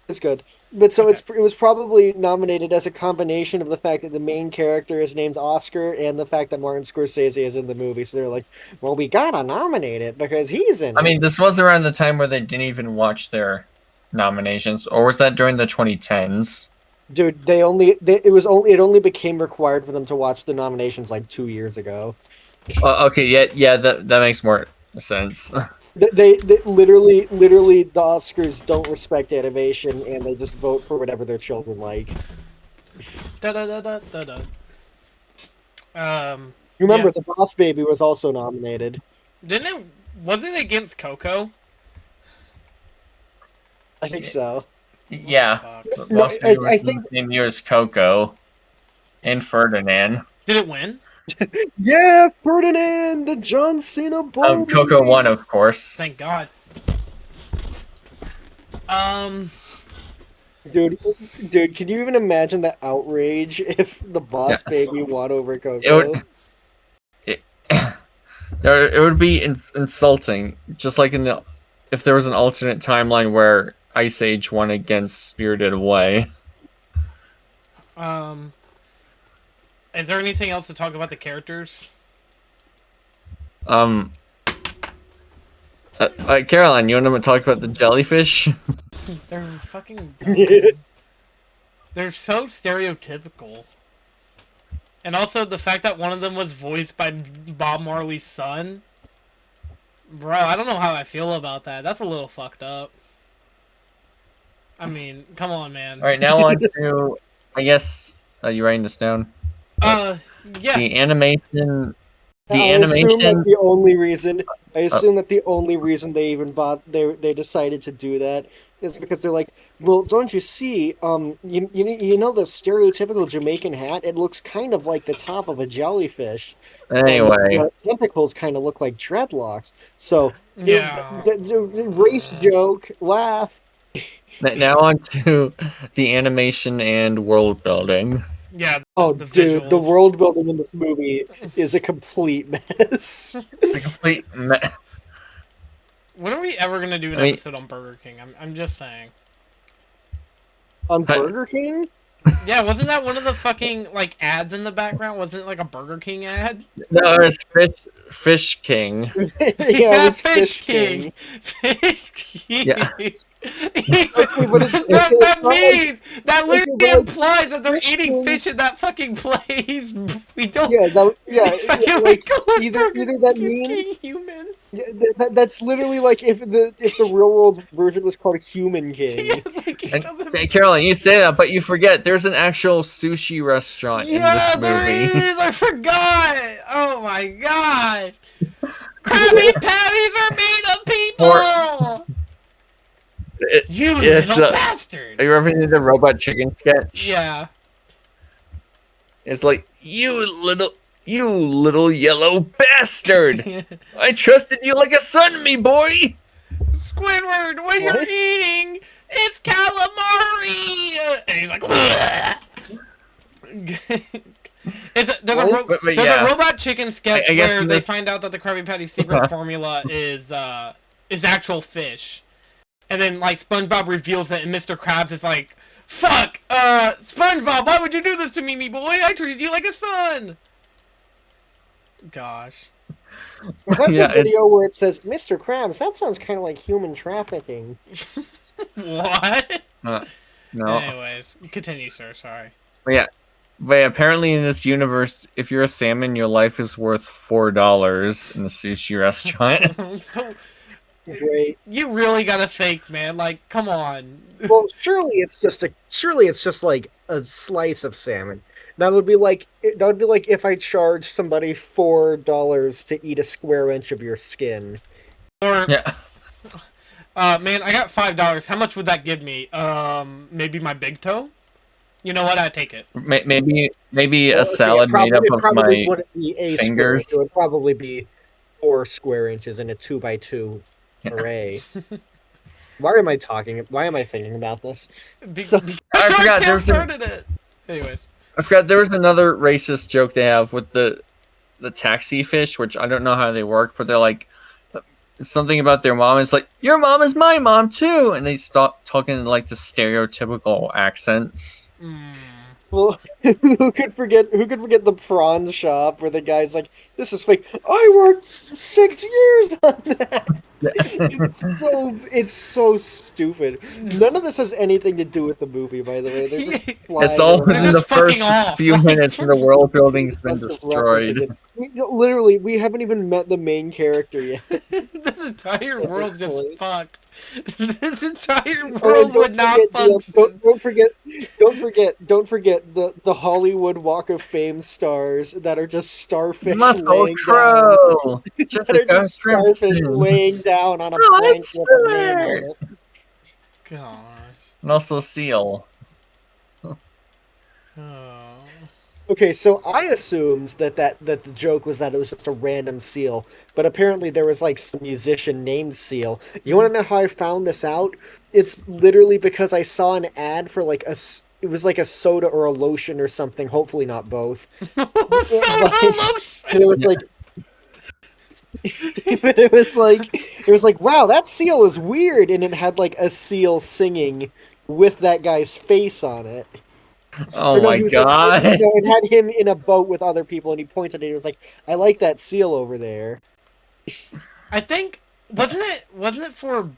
it's good, but so Okay. it was probably nominated as a combination of the fact that the main character is named Oscar and the fact that Martin Scorsese is in the movie. So they're like, well, we gotta nominate it because he's in I it. mean, this was around the time where they didn't even watch their nominations, or was that during the 2010s? Dude, it only became required for them to watch the nominations like 2 years ago. Okay, yeah, that makes more sense. They literally the Oscars don't respect animation and they just vote for whatever their children like. Da da da da da da. Remember, Yeah. The Boss Baby was also nominated. Didn't it? Was it against Coco? I think so. Yeah, Fuck. No, Lost Baby I was think the same year as Coco and Ferdinand. Did it win? yeah, Ferdinand, the John Cena bull. Coco baby. won, of course. Thank God. Dude, can you even imagine the outrage if the Boss Baby won over It Coco? would, it would be insulting, just like if there was an alternate timeline where Ice Age won against Spirited Away. Um, is there anything else to talk about the characters? Um, Caroline, you want to talk about the jellyfish? They're fucking dumb. They're so stereotypical. And also the fact that one of them was voiced by Bob Marley's son. Bro, I don't know how I feel about that. That's a little fucked up. I mean, come on, man. All right, now on to, I guess, you writing this down? Uh, yeah. The animation. The I assume animation. like the only reason I Oh, assume that the only reason they even bought they decided to do that is because they're like, well, don't you see? You know the stereotypical Jamaican hat? It looks kind of like the top of a jellyfish, and anyway, the tentacles kind of look like dreadlocks. So Yeah. the race joke, laugh. now on to the animation and world building. Yeah, Oh, the dude, the visuals. world building in this movie is a complete mess. The complete. When are we ever gonna do an I mean, episode on Burger King? I'm just saying. On Burger King? Yeah, wasn't that one of the fucking like ads in the background? Wasn't it like a Burger King ad? no, it was Fish King. Yeah, it Yeah, was Fish King. Fish King. Yeah. Okay, but it's that not like means that okay, literally but like implies that they're Fish eating King. fish in that fucking place. We don't. Yeah, We like call it either Burger that King means human. yeah, that's literally like if the real world version was called Human Yeah, King. like it And, doesn't. hey, Caroline, you say that, but you forget there's an actual sushi restaurant in this Yeah, there movie. is. I forgot. Oh my god. Krabby Patties are made of people. You Yes, little bastard. are you referencing the robot chicken sketch? Yeah. It's like you little yellow bastard. I trusted you like a son to me, boy. Squidward, what you're What? eating? It's calamari. And he's like, there's What? But there's yeah, a robot chicken sketch I guess where in they the- find out that the Krabby Patty secret formula is actual fish, and then like SpongeBob reveals it, and Mr. Krabs is like, "Fuck, SpongeBob, why would you do this to me, boy? I treated you like a son." Gosh. Was that Yeah, the video where it says, Mr. Krabs, that sounds kind of like human trafficking. What? no. Anyways, continue, sir. Sorry. But apparently in this universe, if you're a salmon, your life is worth $4 in a sushi restaurant. So, Great. you really gotta think, man. Like, come on. Well, surely it's just like a slice of salmon. That would be like if I charged somebody $4 to eat a square inch of your skin. Or, Yeah. man, I got $5. How much would that give me? Maybe my big toe. You know what? I take it. Maybe Well, a salad made up it of probably my wouldn't be a fingers. square. It would probably be 4 square inches in a 2x2 array. Why am I talking? Why am I thinking about this? So- I forgot there Sharktale was some- started it. Anyways. I forgot there was another racist joke they have with the taxi fish, which I don't know how they work, but they're like something about their mom is like, your mom is my mom too, and they stop talking in like the stereotypical accents. Well, who could forget the prawn shop where the guy's like, "This is fake. I worked 6 years on that." It's so stupid. None of this has anything to do with the movie, by the way. They're just It's all They're within just the first fucking off. few minutes and the world building's been bunch of references destroyed. Literally, we haven't even met the main character yet. This entire At world this just point. fucked. This entire Oh, and world would not function. don't forget the Hollywood Walk of Fame stars that are just starfish Muscle laying Crow, that are Jessica just starfish Simpson, laying down on a Rod plank with a name on Stewart. it. Gosh. and also Seal. Oh. Okay, so I assumed that the joke was that it was just a random seal, but apparently there was like some musician named Seal. You want to know how I found this out? It's literally because I saw an ad for like it was like a soda or a lotion or something. Hopefully not both. Soda And it was like, it was like, wow, that seal is weird, and it had like a seal singing with that guy's face on it. Oh Or no, my he was like, god. no, it had him in a boat with other people, and he pointed and he was like, "I like that seal over there." I think wasn't it for?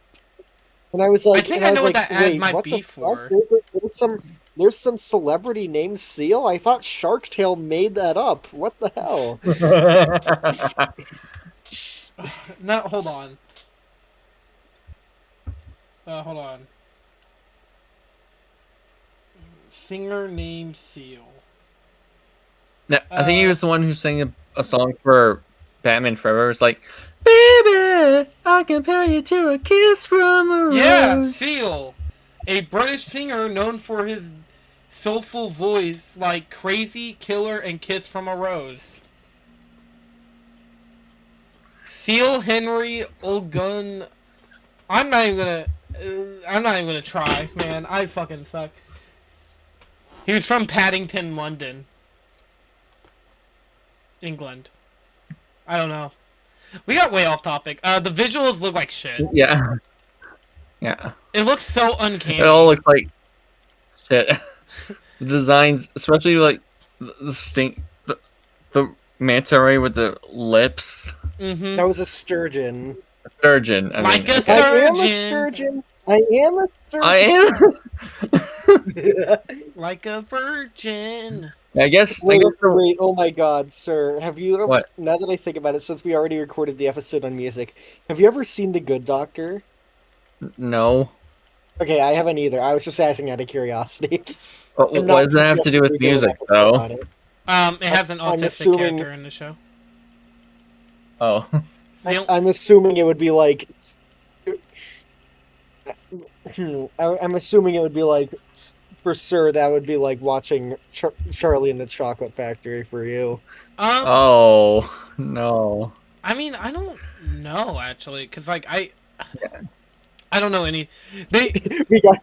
And I was I like, think I know what that ad wait, might what the be fuck? for. There's some celebrity named Seal. I thought Sharktale made that up. What the hell? No, hold on. Hold on. Singer named Seal. Yeah, I think he was the one who sang a song for Batman Forever. It's like, baby, I compare you to a kiss from a Yeah, rose. Seal, a British singer known for his soulful voice like Crazy, Killer, and Kiss from a Rose. Seal Henry Olgun. I'm not even gonna. I'm not even gonna try, man. I fucking suck. He was from Paddington, London, England. I don't know. We got way off topic. The visuals look like shit. Yeah. Yeah. It looks so It uncanny. all looks like shit. The designs, especially like the stink, the manta ray with the lips. Mm-hmm. That was a sturgeon. A sturgeon. Like a I am a sturgeon. sturgeon. I am a I sturgeon. am. Like a virgin. I guess. Wait, wait, oh my God, sir. Have you ever, What? now that I think about it, since we already recorded the episode on music, have you ever seen The Good Doctor? No. Okay, I haven't either. I was just asking out of curiosity. What, I'm what not does that have to do with suggesting we do an music, episode though? on it. It has an I'm autistic assuming- character in the show. Oh. I'm assuming it would be like. I'm assuming it would be like, for sure, that would be like watching Charlie and the Chocolate Factory for you. Oh no. I mean, I don't know actually, cause like I don't know any. They we got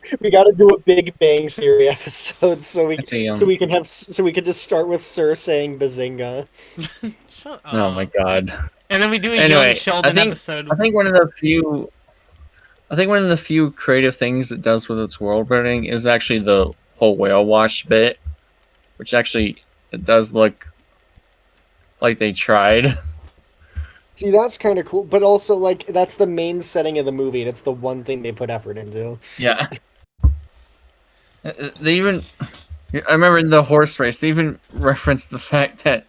to do a Big Bang Theory episode so we I see, so we can just start with Sir saying Bazinga. shut up. Oh my god. And then we do a Anyway, Young Sheldon episode. I think one of the few creative things it does with its world building is actually the whole whale wash bit, which actually it does look like they tried. See, that's kind of cool, but also like that's the main setting of the movie, and it's the one thing they put effort into. Yeah. They even, I remember in the horse race, they even referenced the fact that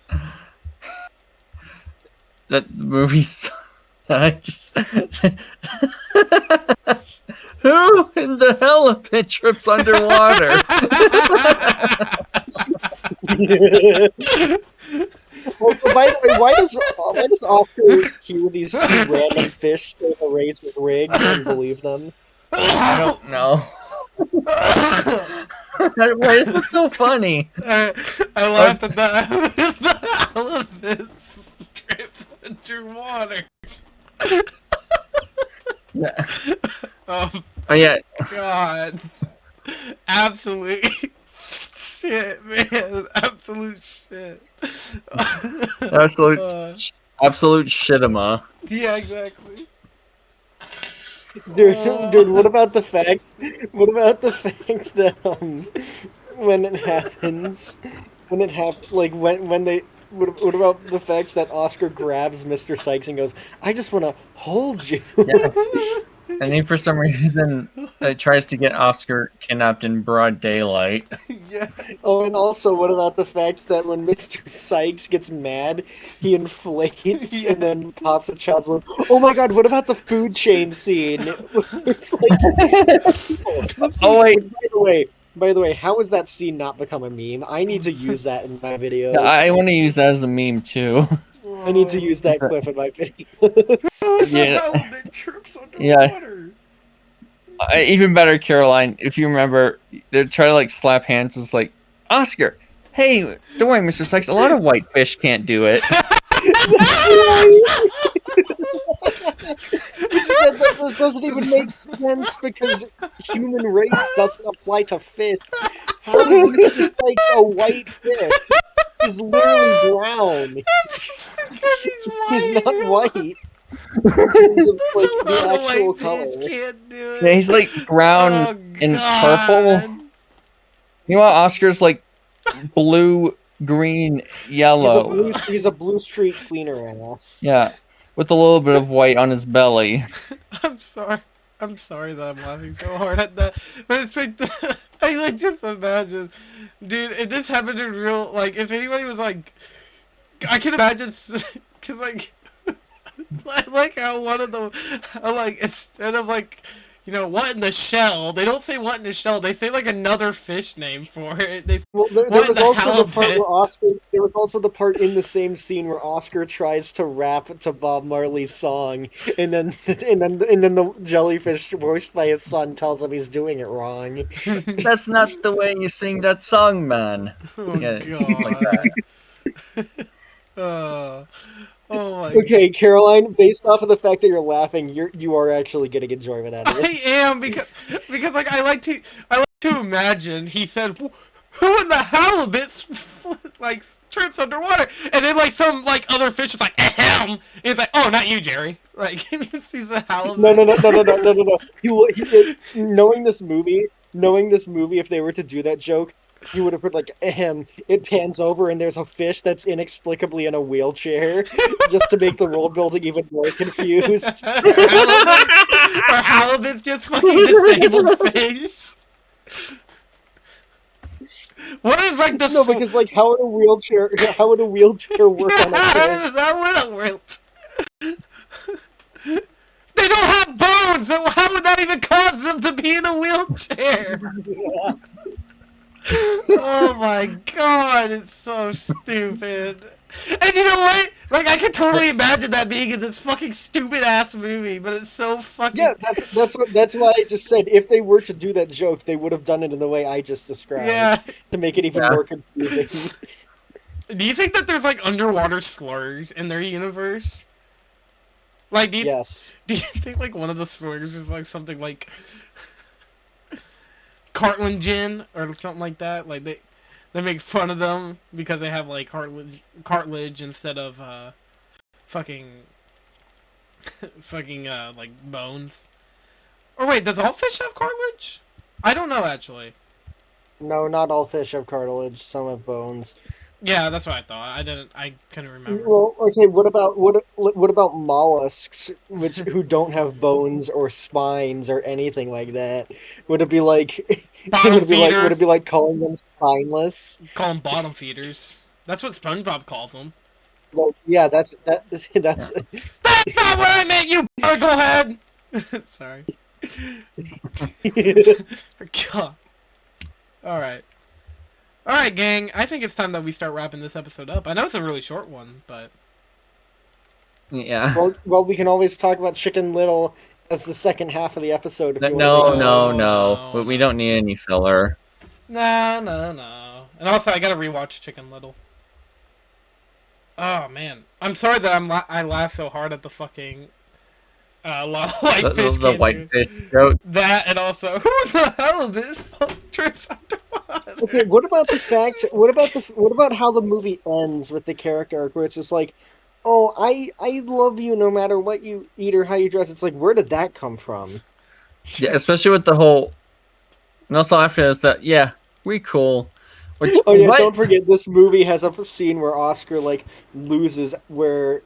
the movies. I just. Who in the hell trips underwater? Also, by the way, why does Oscar hear these two random fish say the race is rigged and believe them? I don't know. Why is it so funny? I laughed at that. The elephant trips underwater. Yeah. Oh Yeah. God! Absolute shit, man! Absolute shit. Absolute shitima. Yeah, exactly. Dude, what about the fact that when it happens, what about the fact that Oscar grabs Mr. Sykes and goes, "I just want to hold you." Yeah. And then for some reason, it tries to get Oscar kidnapped in broad daylight. Yeah. Oh, and also, what about the fact that when Mr. Sykes gets mad, he inflates and then pops a child's balloon? Oh my God! What about the food chain scene? It's like, Oh wait, by the way, how has that scene not become a meme? I need to use that in my videos. I want to use that as a meme too. I need to use that clip in my videos. Yeah. Elephant trips Yeah. underwater. Even better, Caroline. If you remember, they're trying to like slap hands. It's like Oscar. Hey, don't worry, Mr. Sykes. A lot of white fish can't do it. That doesn't even make sense because human race doesn't apply to fish. How is Mr. Sykes a white fish? He's literally brown. He's not white. In terms of, like, the actual color. Can't do it. Yeah, he's like brown Oh, and God. purple. Meanwhile, Oscar's like blue, green, yellow. He's a blue street cleaner ass. Yeah, with a little bit of white on his belly. I'm sorry. I'm sorry that I'm laughing so hard at that. But it's like, I like just imagine, dude, if this happened in real, like, if anybody was like, I can imagine, cause like, I like how one of them, like, instead of like, you know, what in the shell, they don't say what in the shell, they say like another fish name for it. They Well, there what in was the also the part halibut. where Oscar. There was also the part in the same scene where Oscar tries to rap to Bob Marley's song, and then the jellyfish, voiced by his son, tells him he's doing it wrong. That's not the way you sing that song, man. Oh Yeah, like god. that. Oh, oh my. Okay, Caroline. Based off of the fact that you're laughing, you are actually getting enjoyment out of I this. am because like I like to imagine he said who in the halibut like trips underwater and then like some like other fish is like ahem and it's like oh not you Jerry like he's a No, halibut. no, no, no, no, no, no, no, no. Knowing this movie, if they were to do that joke, you would have put like, ahem. It pans over and there's a fish that's inexplicably in a wheelchair, just to make the world building even more confused. Halibut's just fucking disabled fish. What is like the No, because like, how would a wheelchair work on a fish? that would have worked. They don't have bones, so how would that even cause them to be in a wheelchair? Yeah. Oh my god, it's so stupid. And you know what? Like, I can totally imagine that being in this fucking stupid ass movie, but it's so fucking. Yeah, that's why I just said if they were to do that joke, they would have done it in the way I just described Yeah. to make it even Yeah. more confusing. Do you think that there's like underwater slurs in their universe? Like, Yes. do you think like one of the slurs is like something like cartilage or something like that? Like they make fun of them because they have like cartilage instead of fucking fucking like bones. Or wait, does all fish have cartilage? I don't know actually. No, not all fish have cartilage. Some have bones. Yeah, that's what I thought. I didn't. I couldn't remember. Well, okay. What about mollusks, who don't have bones or spines or anything like that? Would it be like Bottom feeder. would it be like calling them spineless? Call them bottom feeders. That's what SpongeBob calls them. Well, yeah, that's That's not what I meant. You go ahead. Sorry. God. All right. All right, gang. I think it's time that we start wrapping this episode up. I know it's a really short one, but Yeah. well, we can always talk about Chicken Little as the second half of the episode if you want to No, think about no, it. no. no, We no. don't need any filler. No. And also, I gotta rewatch Chicken Little. Oh man, I'm sorry that I laughed so hard at the fucking lot of white fish. The came white through. fish joke. That and also, who the hell is this trips underwater? Okay, what about the fact? What about how the movie ends with the character arc, where it's just like, "Oh, I love you no matter what you eat or how you dress." It's like, where did that come from? Yeah, especially with the whole. And also after this, that yeah, we cool. Which Oh yeah, what? don't forget this movie has a scene where Oscar like loses where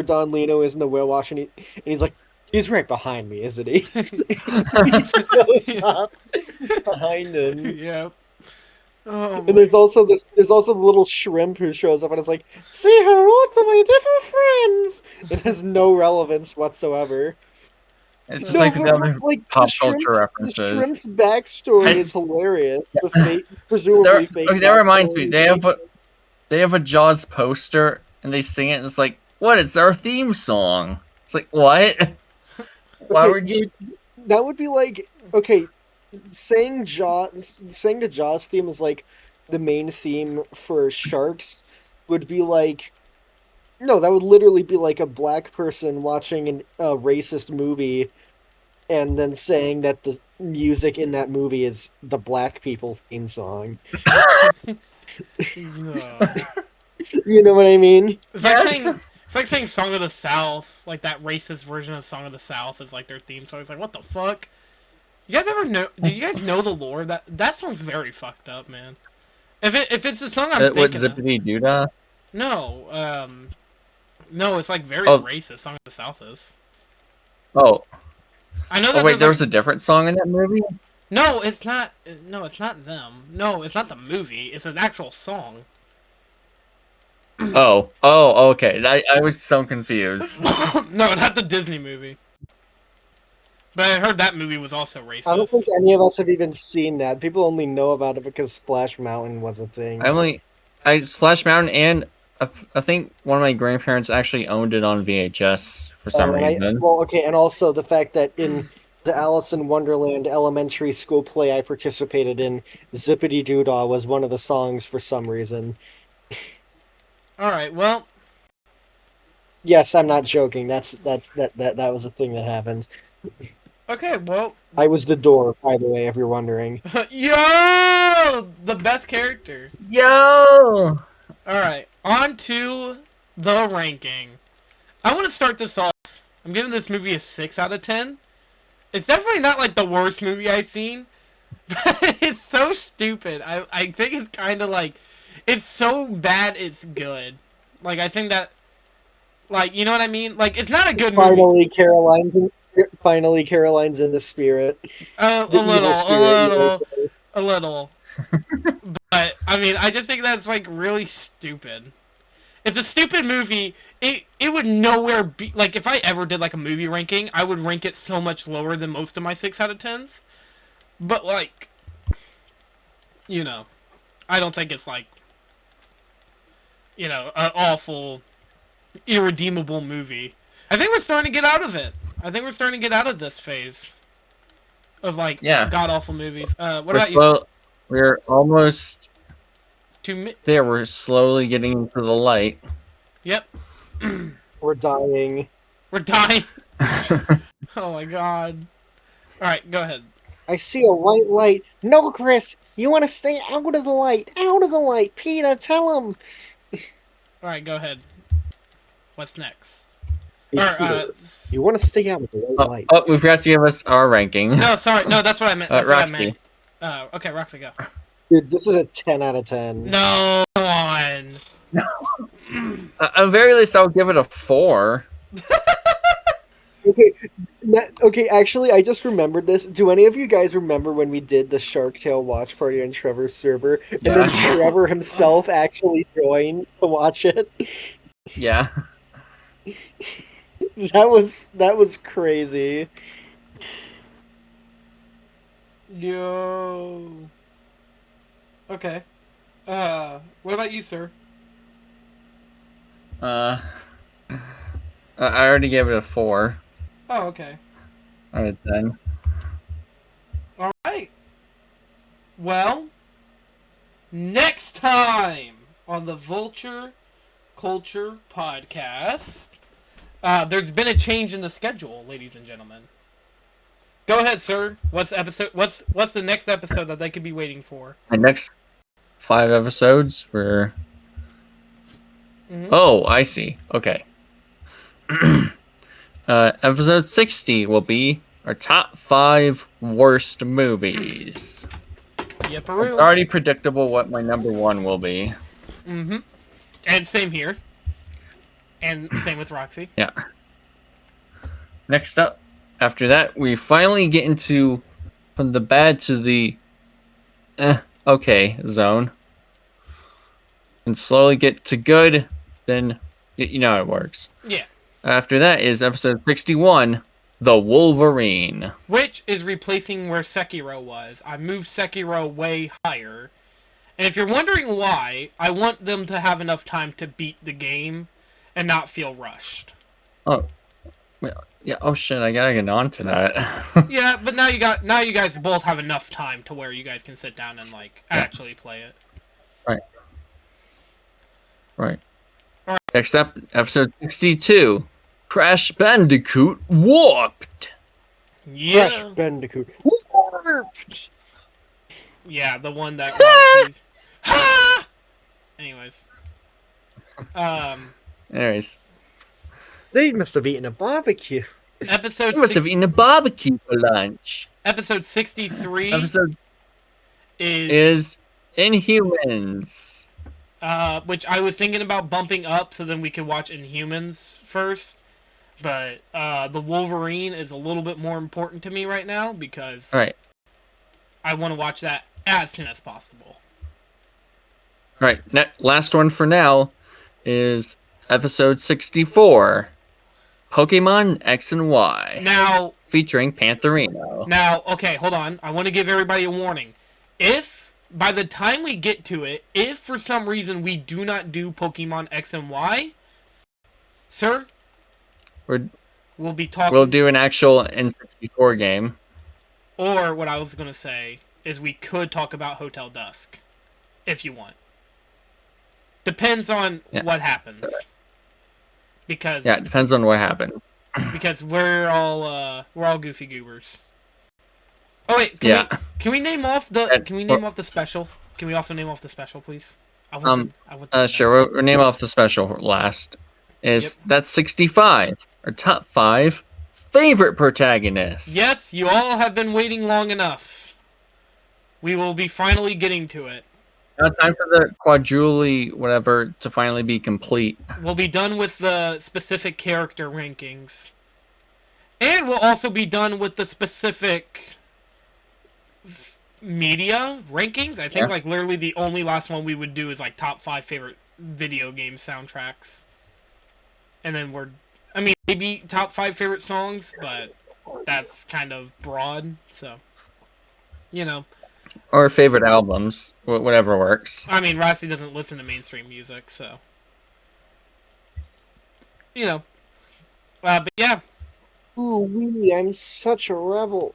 Don Lino is in the whale watch and he's like, he's right behind me, isn't he? He shows up behind him. Yep. Oh And there's also the little shrimp who shows up and is like, say hello to my little friends. It has no relevance whatsoever. It's just No, like but the other like pop culture the references. shrimp's backstory is hilarious. The presumably fake. Okay, that reminds me. backstory. They have a Jaws poster and they sing it. And it's like, what? It's our theme song. It's like what? Why Okay, would you? that would be like, okay, saying the Jaws theme is like the main theme for Sharks would be like, no, that would literally be like a black person watching a racist movie and then saying that the music in that movie is the black people theme song. no. You know what I mean? It's like Yes. saying Song of the South, like that racist version of Song of the South is like their theme song. It's like what the fuck? You guys ever know? Do you guys know the lore? That song's very fucked up, man. If it's the song I'm What thinking of, Zippity Doodah? no, no, it's like very Oh, racist. Song of the South is. oh, I know oh! that Wait, there's there like was a different song in that movie. no, it's not. No, it's not them. No, it's not the movie. It's an actual song. Oh, okay. I was so confused. No, not the Disney movie. But I heard that movie was also I don't think racist. any of us have even seen that. People only know about it because Splash Mountain was a thing. I Splash Mountain, and I think one of my grandparents actually owned it on VHS for some reason. Okay, and also the fact that in the Alice in Wonderland elementary school play I participated in, Zippity Doodah was one of the songs for some reason. All right, well, Yes, I'm not joking. That was a thing that happened. okay, well, I was the door, by the way, if you're wondering. yo, the best character. Yo! All right, on to the ranking. I want to start this off. I'm giving this movie a 6 out of 10. It's definitely not like the worst movie I've seen, but it's so stupid. I think it's kind of like, it's so bad it's good. Like, I think that, like, you know what I mean? Like, it's not a good movie. Finally, Caroline's in the spirit. A The evil little, spirit, you know, so. a little. But, I mean, I just think that's, like, really stupid. It's a stupid movie. It would nowhere be... Like, if I ever did, like, a movie ranking, I would rank it so much lower than most of my 6 out of 10s. But, like, you know, I don't think it's, like, you know, an awful, irredeemable movie. I think we're starting to get out of it. I think we're starting to get out of this phase of, like, Yeah, god-awful movies. What about you? We're almost To there. We're slowly getting into the light. Yep. We're dying. We're dying. Oh my god. Alright, go ahead. I see a white light. No, Chris, you want to stay out of the light. Out of the light. Peter, tell him. Alright, go ahead. What's next? Hey, Or, Peter, you want to stay out of the white light. Oh, we forgot to give us our ranking. No, sorry. No, that's what I meant. That's what I Roxy. meant. Okay, Roxy, go. Dude, this is a 10 out of 10. No, come on. At very least, I'll give it a 4. Okay, okay. Actually, I just remembered this. Do any of you guys remember when we did the Sharktale watch party on Trevor's server, and then Yeah. Trevor himself actually joined to watch it? Yeah. That was crazy. Yo. Okay. What about you, sir? I already gave it a 4 Oh, okay. out of 10. Alright. Well, next time on the Vulture Culture Podcast, there's been a change in the schedule, ladies and gentlemen. Go ahead, sir. What's the next episode that they could be waiting for? My next 5 episodes were... Mhm. Oh, I see. Okay. Episode 60 will be our top 5 worst movies. It's Yep-a-roo. already predictable what my number 1 will be. Mm-hmm. And same here. And same with Roxy. Yeah. Next up, after that, we finally get into from the bad to the okay zone. And slowly get to good, then you know how it works. Yeah. After that is episode 61, The Wolverine. Which is replacing where Sekiro was. I moved Sekiro way higher. And if you're wondering why, I want them to have enough time to beat the game and not feel rushed. Oh, yeah. Oh shit! I gotta get on to that. Yeah, but now you guys both have enough time to where you guys can sit down and like actually play it. Right. Next up, episode 62, Crash Bandicoot Warped. Yeah. Crash Bandicoot. Yeah, the one that was ha! Anyways. Anyways, They must have eaten a barbecue. Episode I must have eaten a barbecue for lunch. Episode 63 Episode is Inhumans. which I was thinking about bumping up so then we could watch Inhumans first. But the Wolverine is a little bit more important to me right now because All right. I want to watch that as soon as possible. All right. Last one for now is episode 64. Pokemon X and Y. Now, featuring Pantherino. Now, okay, hold on. I want to give everybody a warning. If, by the time we get to it, if for some reason we do not do Pokemon X and Y, sir, we'll be talking... We'll do an actual N64 game. Or, what I was going to say, is we could talk about Hotel Dusk, if you want. Depends on what happens. Because... Yeah, it depends on what happens. Because we're all goofy goobers. Oh wait, can we name off the special? Can we also name off the special, please? Sure. We'll name off the special last. That's 65. Our top 5 favorite protagonists. Yes, you all have been waiting long enough. We will be finally getting to it. Now time for the quadruli whatever to finally be complete. We'll be done with the specific character rankings. And we'll also be done with the specific media rankings. I think like literally the only last one we would do is like top 5 favorite video game soundtracks. And then maybe top 5 favorite songs, but that's kind of broad, so you know. Or favorite albums, whatever works. I mean, Roxy doesn't listen to mainstream music, so you know. But yeah. Ooh wee! I'm such a rebel.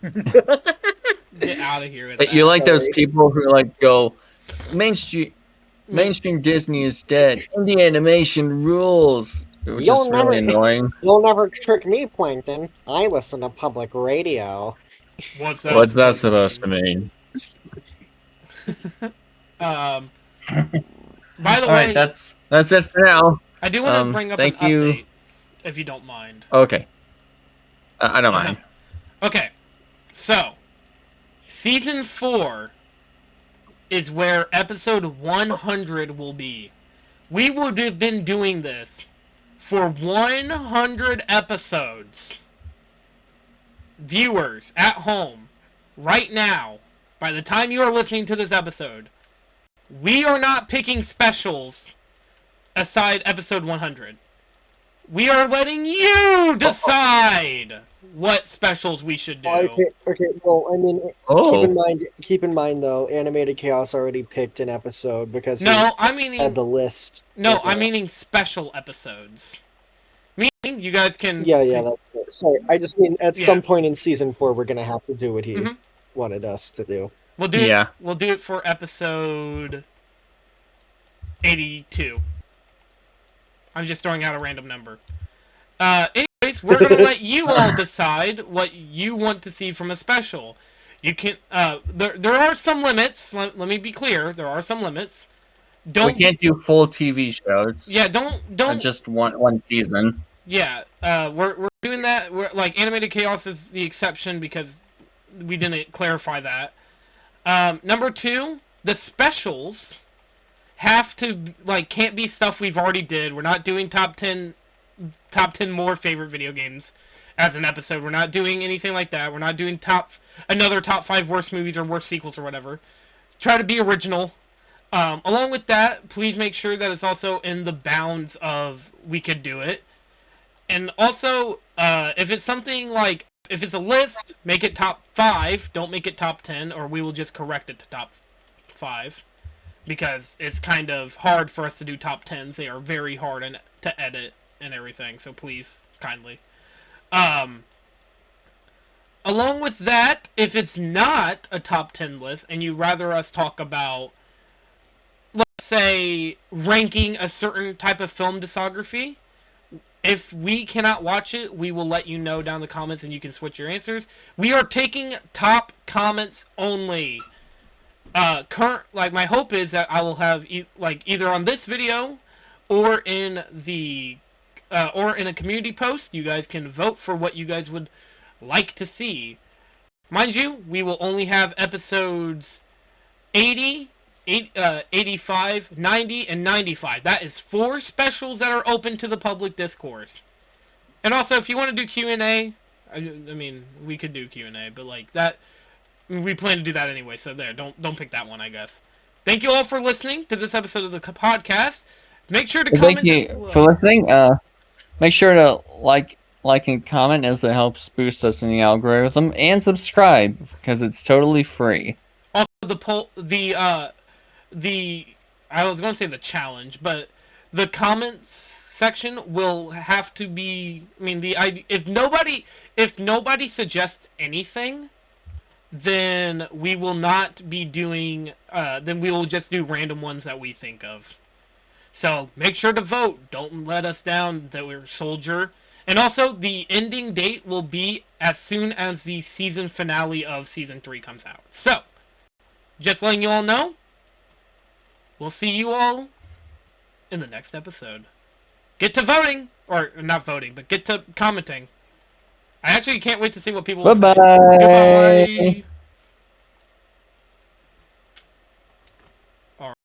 Get out of here with that. You like those people who like go mainstream Disney is dead. Indie animation rules. Which is really annoying. You'll never trick me, Plankton. I listen to public radio. What's that supposed to mean? By the way, right, that's it for now. I do want to bring up an update, if you don't mind. Okay. I don't mind. Okay, so season 4 is where episode 100 will be. We would have been doing this for 100 episodes. Viewers at home, right now, by the time you are listening to this episode, we are not picking specials aside episode 100. We are letting you decide what specials we should do. Okay. Well, I mean, keep in mind though, Animated Chaos already picked an episode because he had the list. No, I'm meaning special episodes. Meaning you guys can. Yeah. Sorry, I just mean at some point in season 4 we're gonna have to do what he wanted us to do. We'll do it. We'll do it for episode 82. I'm just throwing out a random number. Anyways, we're gonna let you all decide what you want to see from a special. You can. There are some limits. Let me be clear. There are some limits. We can't do full TV shows. Yeah, don't. Just one season. Yeah, we're doing that. We're like Animated Chaos is the exception because we didn't clarify that. Number 2, the specials have to can't be stuff we've already did. We're not doing top 10 more favorite video games as an episode. We're not doing anything like that. We're not doing another top 5 worst movies or worst sequels or whatever. Try to be original. Along with that, please make sure that it's also in the bounds of we could do it. And also, if it's something if it's a list, make it top 5. Don't make it top 10, or we will just correct it to top 5. Because it's kind of hard for us to do top 10s. They are very hard to edit and everything, so please, kindly. Along with that, if it's not a top 10 list, and you'd rather us talk about, let's say, ranking a certain type of film discography, if we cannot watch it, we will let you know down in the comments and you can switch your answers. We are taking top comments only. My hope is that I will have either on this video or in the or in a community post. You guys can vote for what you guys would like to see. Mind you, we will only have episodes 80, 85, 90, and 95. That is 4 specials that are open to the public discourse. And also, if you want to do Q&A, I mean, we could do Q&A, but like that, we plan to do that anyway. So there, don't pick that one, I guess. Thank you all for listening to this episode of the podcast. Make sure to Well, comment. thank you for listening. Make sure to like and comment, as it helps boost us in the algorithm, and subscribe because it's totally free. Also, the I was going to say the challenge, but the comments section will have to be. I mean, if nobody suggests anything, then we will not be doing. Then we will just do random ones that we think of. So make sure to vote. Don't let us down that we're Soldier. And also, the ending date will be as soon as the season finale of Season 3 comes out. So, just letting you all know, we'll see you all in the next episode. Get to voting! Or, not voting, but get to commenting. I actually can't wait to see what people will say. Bye-bye. Goodbye!